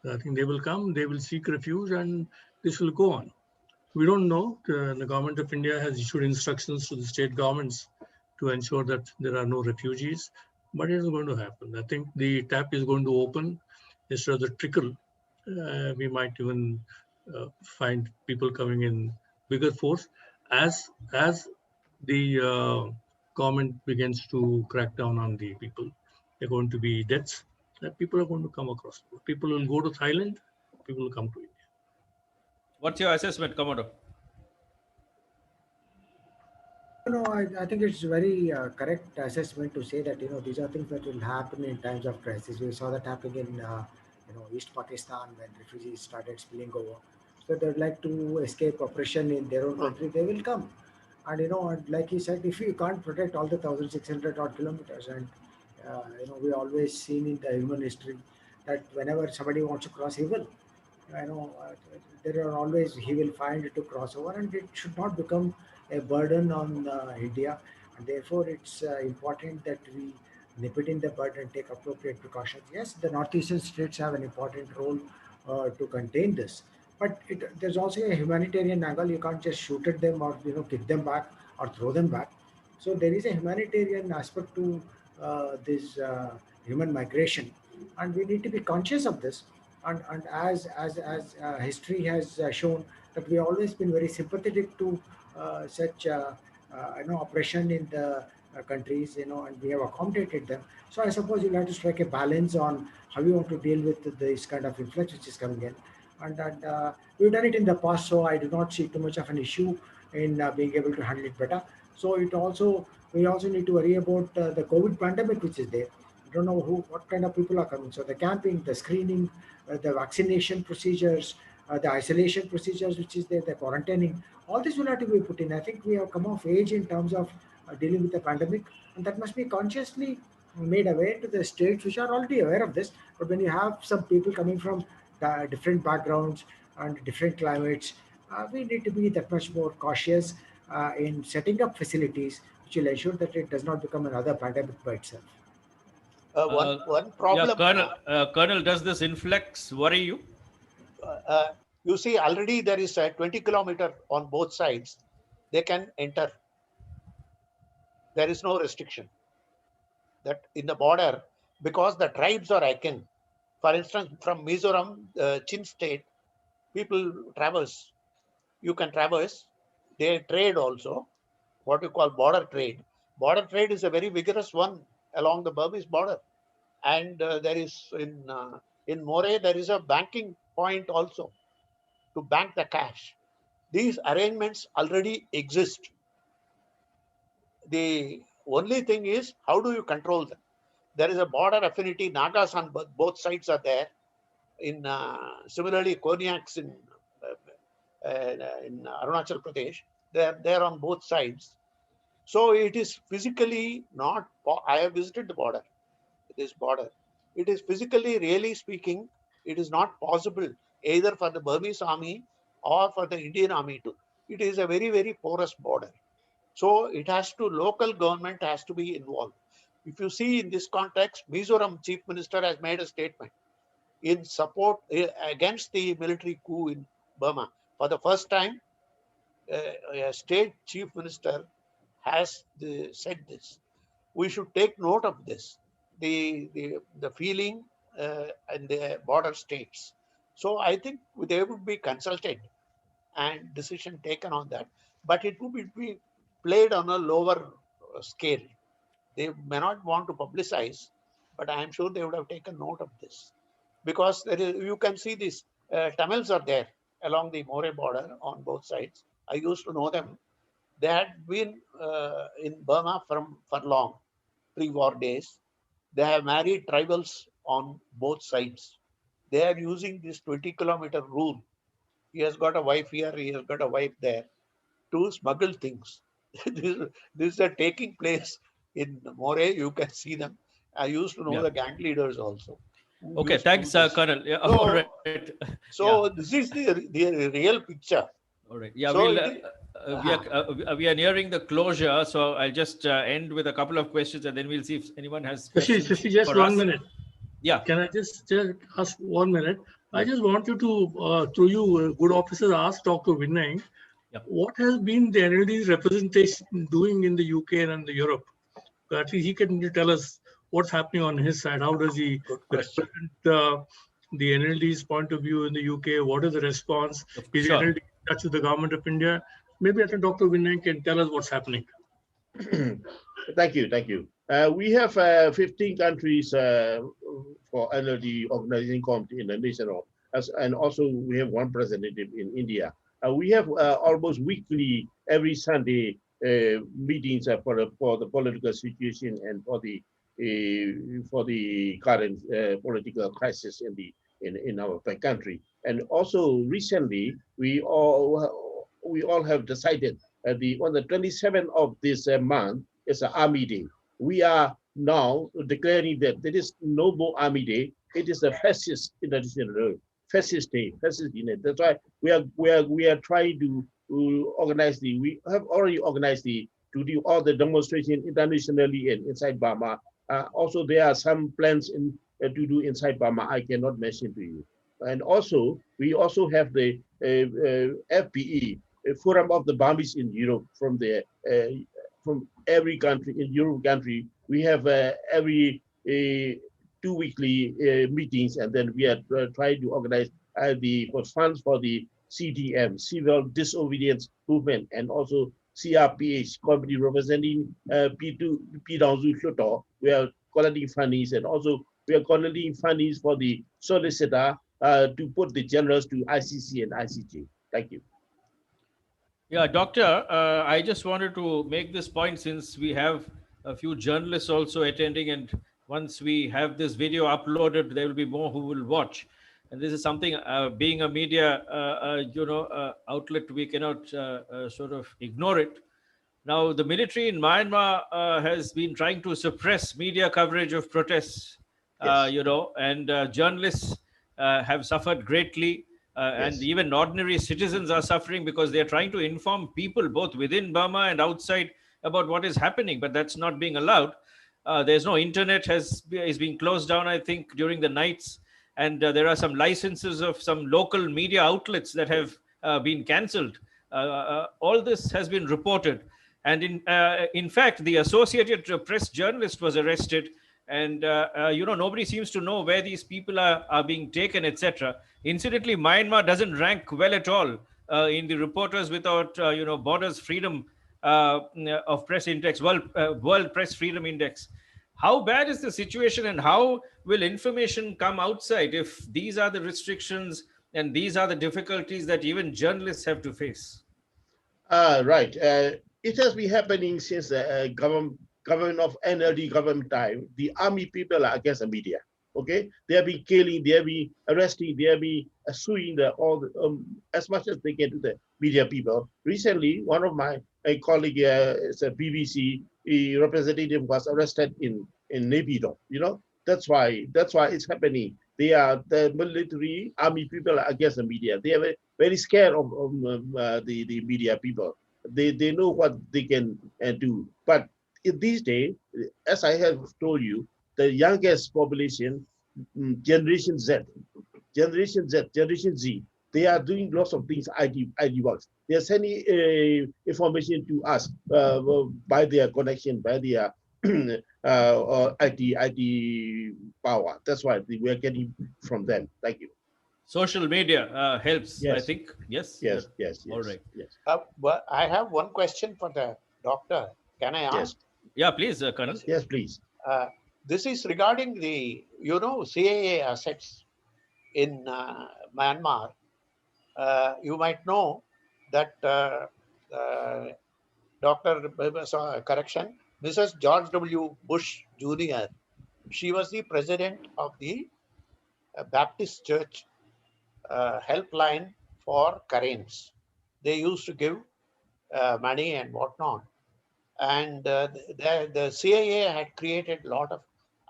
I think they will come, they will seek refuge, and this will go on. We don't know. The government of India has issued instructions to the state governments to ensure that there are no refugees, but it is going to happen. I think the tap is going to open instead of the trickle. We might even find people coming in bigger force as the government begins to crack down on the people. There are going to be deaths that people are going to come across. People will go to Thailand, people will come to India. What's your assessment, Commodore? No, I think it's very correct assessment to say that these are things that will happen in times of crisis. We saw that happening in East Pakistan when refugees started spilling over. So they'd like to escape oppression in their own country. They will come, and and like he said, if you can't protect all the 1,600 odd kilometers, and we always seen in the human history that whenever somebody wants to cross, he will. I know there are always he will find to cross over, and it should not become a burden on India. And therefore, it's important that we nip it in the bud and take appropriate precautions. Yes, the northeastern states have an important role to contain this, but there's also a humanitarian angle. You can't just shoot at them or kick them back or throw them back. So there is a humanitarian aspect to this human migration, and we need to be conscious of this. And as history has shown that we have always been very sympathetic to such oppression in the countries, and we have accommodated them. So I suppose you'll have to strike a balance on how you want to deal with this kind of influx which is coming in, and we've done it in the past, so I do not see too much of an issue in being able to handle it better. So we also need to worry about the COVID pandemic which is there. I don't know what kind of people are coming. So the camping, the screening, the vaccination procedures, the isolation procedures, which is there, the quarantining, all this will have to be put in. I think we have come of age in terms of dealing with the pandemic, and that must be consciously made aware to the states which are already aware of this. But when you have some people coming from different backgrounds and different climates, we need to be that much more cautious in setting up facilities which will ensure that it does not become another pandemic by itself. One Yeah, problem. Colonel, does this influx worry you? You see, already there is a 20-kilometer on both sides. They can enter. There is no restriction. That in the border, because the tribes are akin. For instance, from Mizoram, Chin state, people traverse. You can traverse. They trade also, what you call border trade. Border trade is a very vigorous one along the Burmese border. And there is in Moreh, there is a banking point also to bank the cash. These arrangements already exist. The only thing is, how do you control them? There is a border affinity. Nagas on both sides are there. Similarly, Konyaks in Arunachal Pradesh, they're on both sides. So it is physically not. I have visited the border. This border. It is physically, really speaking, it is not possible either for the Burmese army or for the Indian army to. It is a very, very porous border. So it has to, local government has to be involved. If you see in this context, Mizoram Chief Minister has made a statement in support against the military coup in Burma. For the first time, a state chief minister has said this. We should take note of this, the feeling in the border states. So I think they would be consulted and decision taken on that, but it would be played on a lower scale. They may not want to publicize, but I am sure they would have taken note of this, because you can see this. Tamils are there along the Moreh border on both sides. I used to know them. They had been in Burma for long, pre-war days. They have married tribals on both sides. They are using this 20-kilometer rule. He has got a wife here, he has got a wife there, to smuggle things. This is taking place in Moreh. You can see them. I used to know Yeah. the gang leaders also. Okay, thanks, Colonel. Yeah, So, all right. so Yeah, this is the real picture. all right. Yeah, So it is, we are nearing the closure, so I'll just end with a couple of questions, and then we'll see if anyone has questions Shashi, just for one us. minute. Yeah. Can I just ask 1 minute? I just want you to, through you, good officers, ask Dr. Vinay, Yep. what has been the NLD's representation doing in the UK and the Europe? At least he can tell us what's happening on his side. How does he good question. represent the NLD's point of view in the UK? What is the response? Is the Sure. NLD in touch with the government of India? Maybe I think Dr. Vinay can tell us what's happening. Thank you, thank you. We have 15 countries for NLD organizing committee in the national, and also we have one representative in India. We have almost weekly, every Sunday, meetings for the political situation and for the current political crisis in our country. And also recently, we all have decided on the 27th of this month is an Army Day. We are now declaring that there is no more Army Day. It is the fascist international fascist state, fascist unit. That's why we are trying to organize we have already organized to do all the demonstration internationally and inside Burma. Also, there are some plans to do inside Burma. I cannot mention to you. And also, we also have the FPE, Forum of the Burmese in Europe, from every country in Europe country. We have every 2 weekly meetings, and then we are trying to organize the funds for the CDM, Civil Disobedience Movement, and also CRPH, Committee representing P2P Shuto. We are collecting funds, and also we are collecting funds for the solicitor to put the generals to ICC and ICJ. Thank you. Yeah, Doctor, I just wanted to make this point since we have a few journalists also attending, and once we have this video uploaded, there will be more who will watch. And this is something, being a media, outlet, we cannot sort of ignore it. Now, the military in Myanmar has been trying to suppress media coverage of protests, Yes. and journalists have suffered greatly. And Yes. even ordinary citizens are suffering because they're trying to inform people both within Burma and outside about what is happening, but that's not being allowed. There's no internet is being closed down, I think, during the nights, and there are some licenses of some local media outlets that have been cancelled. All this has been reported, and in fact, the Associated Press journalist was arrested, and nobody seems to know where these people are being taken, etc. Incidentally, Myanmar doesn't rank well at all in the Reporters Without Borders Freedom of Press Index, World Press Freedom Index. How bad is the situation, and how will information come outside if these are the restrictions and these are the difficulties that even journalists have to face? Right. It has been happening since the government of NLD government time. The army people are against the media. Okay, they have been killing, they have been arresting, they have been suing as much as they can to the media people. Recently, one of my colleague, is a BBC representative, was arrested in Naypyidaw. That's why it's happening. The military army people are against the media. They are very scared of the media people. They know what they can do. But in these days, as I have told you, the youngest population, Generation Z, Generation Z, they are doing lots of things, ID works. They are sending information to us by their connection, by their IT power. That's why we are getting from them. Thank you. Social media helps, I Yes. think. Yes? Yes. All right. Yes. But I have one question for the doctor. Can I ask? Yeah, please, Colonel. Yes, please. This is regarding the, CAA assets in Myanmar. You might know that Mrs. George W. Bush Jr., she was the president of the Baptist Church helpline for Karens. They used to give money and whatnot. And the CIA had created a lot of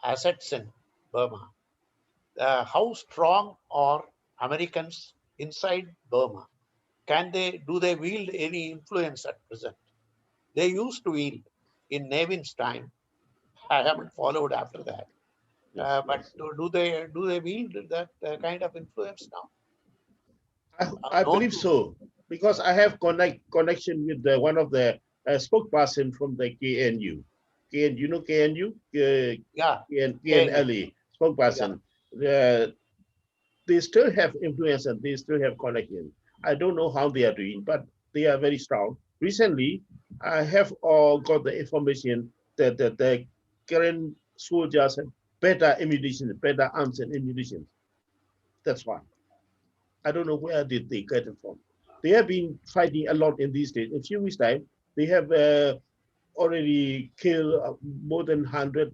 assets in Burma. How strong are Americans inside Burma? Do they wield any influence at present? They used to wield in Nevin's time. I haven't followed after that. But do they wield that kind of influence now? I believe so, because I have connection with one of the spokesperson from the KNU. You know KNU? Yeah. KNLA spokesperson. They still have influence and they still have connection. I don't know how they are doing, but they are very strong. Recently, I have got the information that the current soldiers have better ammunition, better arms and ammunition. That's why. I don't know where did they get it from. They have been fighting a lot in these days. In a few weeks' time, they have already killed more than 100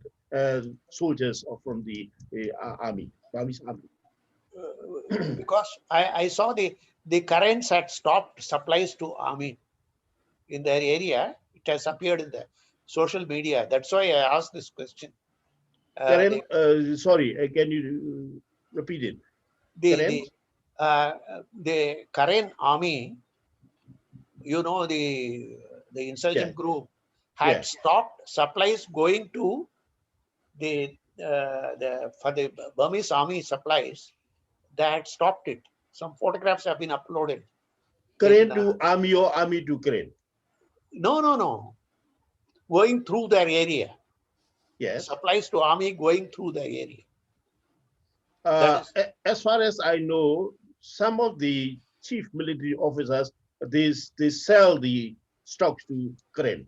soldiers from the army, Burmese army. Because I saw the currents had stopped supplies to army in their area. It has appeared in the social media. That's why I asked this question. Karen, sorry, can you repeat it? the Karen army, you know, the insurgent Yeah. group had Yeah. stopped supplies going to for the Burmese army supplies. They had stopped it. Some photographs have been uploaded. Crane to army or army to crane. No. Going through their area. Yes. Supplies to army going through their area. That is. As far as I know, some of the chief military officers, they sell the stocks to crane.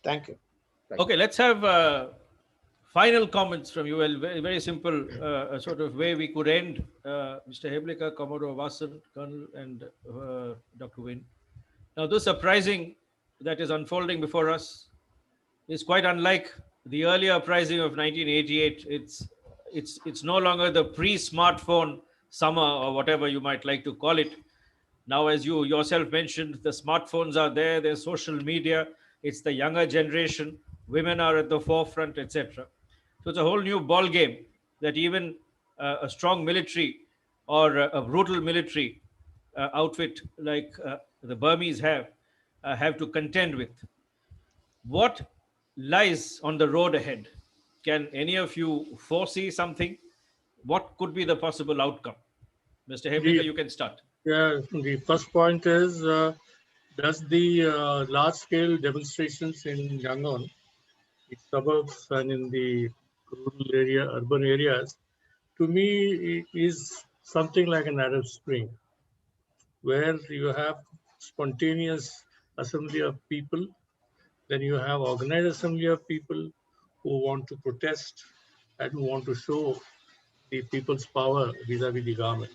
Thank you. Okay, let's have final comments from you. Well, very, very simple sort of way we could end. Mr. Heblika, Commodore Vasan, Colonel, and Dr. Wynne. Now, this uprising that is unfolding before us is quite unlike the earlier uprising of 1988. It's no longer the pre-smartphone summer or whatever you might like to call it. Now, as you yourself mentioned, the smartphones are there, there's social media, it's the younger generation, women are at the forefront, etc. So it's a whole new ball game that even a strong military or a brutal military outfit like the Burmese have to contend with. What lies on the road ahead? Can any of you foresee something? What could be the possible outcome? Mr. Heblika, you can start. Yeah, the first point is, does the large-scale demonstrations in Yangon, the suburbs and in the rural area, urban areas, to me is something like an Arab Spring, where you have spontaneous assembly of people, then you have organized assembly of people who want to protest and who want to show the people's power vis-a-vis the government.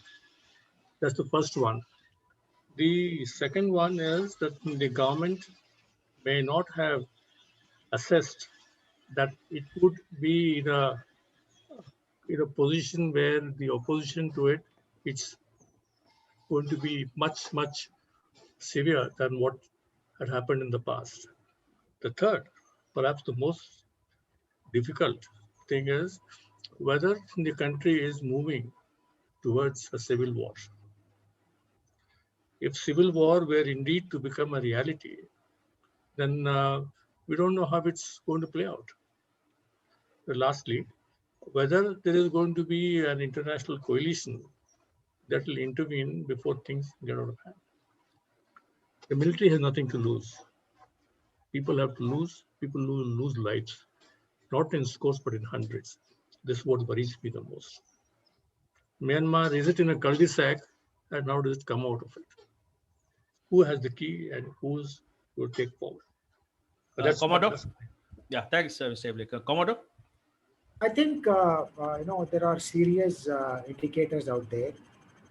That's the first one. The second one is that the government may not have assessed that it would be in a position where the opposition to it, it's going to be much, much severe than what had happened in the past. The third, perhaps the most difficult thing is whether the country is moving towards a civil war. If civil war were indeed to become a reality, then we don't know how it's going to play out. Lastly, whether there is going to be an international coalition that will intervene before things get out of hand. The military has nothing to lose. People have to lose, people lose lives, not in scores, but in hundreds. This is what worries me the most. Myanmar, is it in a cul-de-sac, and how does it come out of it? Who has the key and who's will take forward? Commodore? Yeah, thanks, Mr. Heblika. Commodore? I think there are serious indicators out there,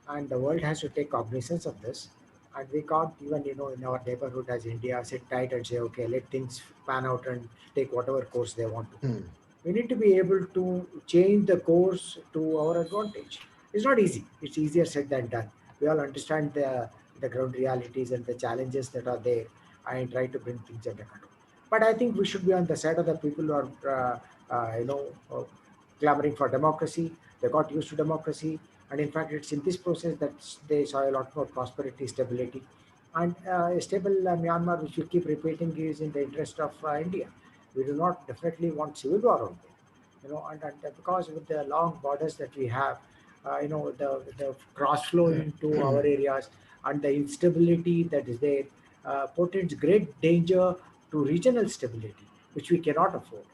and the world has to take cognizance of this. And we can't even in our neighborhood as India sit tight and say, okay, let things pan out and take whatever course they want to. We need to be able to change the course to our advantage. It's not easy. It's easier said than done. We all understand the ground realities and the challenges that are there and try to bring things under control. But I think we should be on the side of the people who are, clamoring for democracy. They got used to democracy. And in fact, it's in this process that they saw a lot more prosperity, stability. And a stable Myanmar, which we keep repeating, is in the interest of India. We do not definitely want civil war out there, and because with the long borders that we have, the cross flow into our areas and the instability that is there portends great danger to regional stability, which we cannot afford.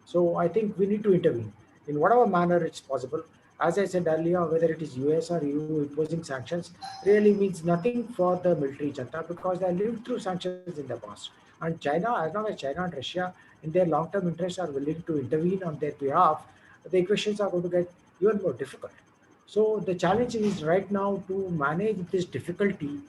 So I think we need to intervene in whatever manner it's possible. As I said earlier, whether it is US or EU imposing sanctions really means nothing for the military junta because they lived through sanctions in the past. And China, as long as China and Russia in their long-term interests are willing to intervene on their behalf, the equations are going to get even more difficult. So the challenge is right now to manage this difficulty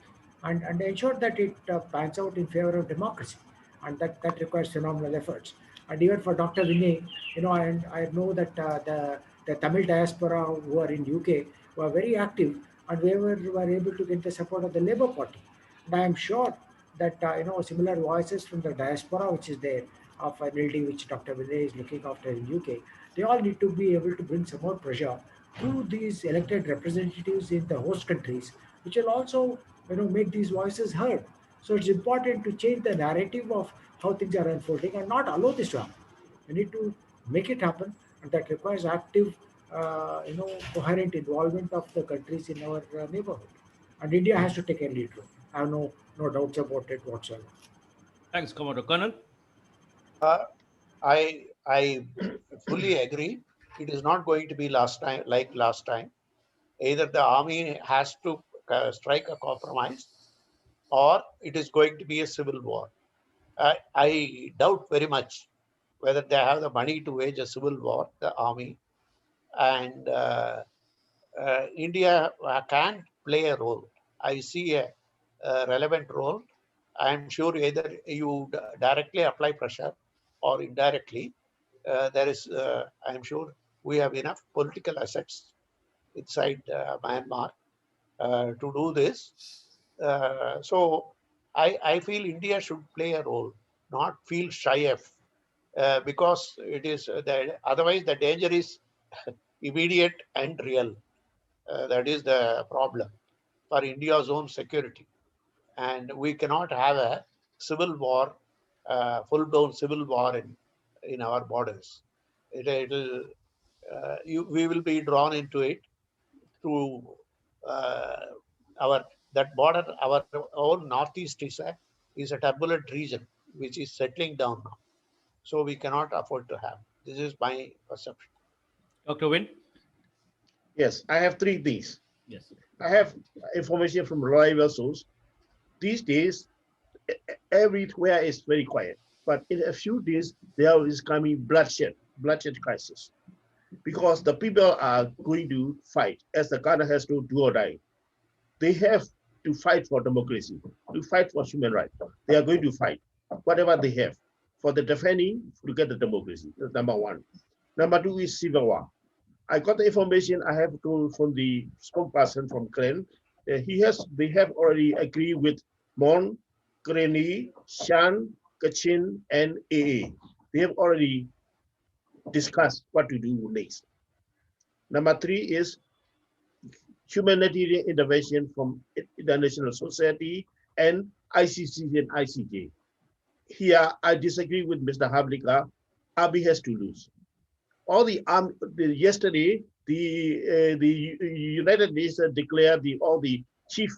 and ensure that it pans out in favor of democracy. And that requires phenomenal efforts. And even for Dr. Vinay, and I know that the Tamil diaspora who are in UK were very active and were able to get the support of the Labour Party. And I am sure that similar voices from the diaspora, which is there of NLD, which Dr. Vinay is looking after in UK, they all need to be able to bring some more pressure through these elected representatives in the host countries, which will also make these voices heard. So it's important to change the narrative of how things are unfolding and not allow this to happen. We need to make it happen, and that requires active, coherent involvement of the countries in our neighborhood. And India has to take a lead role. I have no doubts about it whatsoever. Thanks, Commodore Colonel. I fully agree. It is not going to be last time. Either the army has to strike a compromise, or it is going to be a civil war. I doubt very much whether they have the money to wage a civil war, the army, and India can play a role. I see a relevant role. I'm sure either you directly apply pressure or indirectly. There is, I'm sure we have enough political assets inside Myanmar to do this. So I feel India should play a role, not feel shy of, because it is otherwise the danger is immediate and real. That is the problem for India's own security. And we cannot have a civil war, full-blown civil war in our borders. We will be drawn into it through uh, our that border. Our own northeast is a turbulent region which is settling down now. So we cannot afford to have. This is my perception. Dr. Win? Yes, I have three things. Yes. I have information from reliable source. These days, everywhere is very quiet. But in a few days, there is coming bloodshed crisis. Because the people are going to fight, as the Ghana has to do or die. They have to fight for democracy, to fight for human rights. They are going to fight, whatever they have, for the defending to get the democracy. That's number one. Number two is civil war. I got the information I have told from the spokesperson from Kren. They have already agreed with Mon, Karenni, Shan, Kachin, and AA. They have already discussed what to do next. Number three is humanitarian intervention from international society and ICC and ICJ. Here, I disagree with Mr. Hablika. Abiy has to lose. All yesterday, the United Nations declared all the chief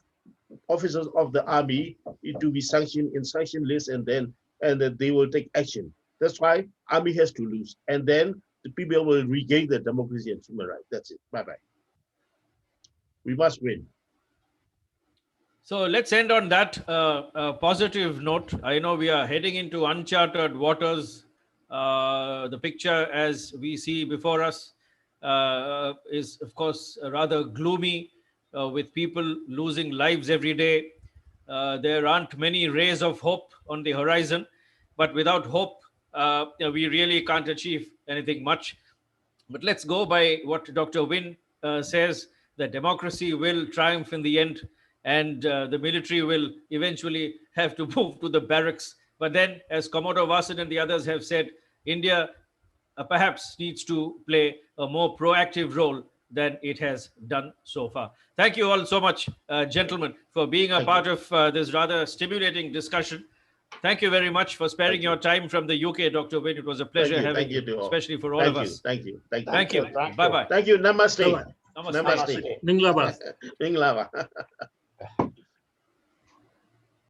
officers of the army to be sanctioned in sanction list, and that they will take action. That's why army has to lose, and then the people will regain the democracy and human rights. That's it. Bye-bye. We must win. So let's end on that positive note. I know we are heading into uncharted waters. The picture, as we see before us, is, of course, rather gloomy, with people losing lives every day. There aren't many rays of hope on the horizon, but without hope, we really can't achieve anything much. But let's go by what Dr. Win says, that democracy will triumph in the end, and the military will eventually have to move to the barracks. But then, as Commodore Vasan and the others have said, India perhaps needs to play a more proactive role than it has done so far. Thank you all so much, gentlemen, for being a part of this rather stimulating discussion. Thank you very much for sparing your time from the UK, Dr. Win. It was a pleasure having you, especially for all of us. Thank you. Thank you. Bye-bye. Thank you. Namaste. Namaste. Namaste. Minglaba. Minglaba.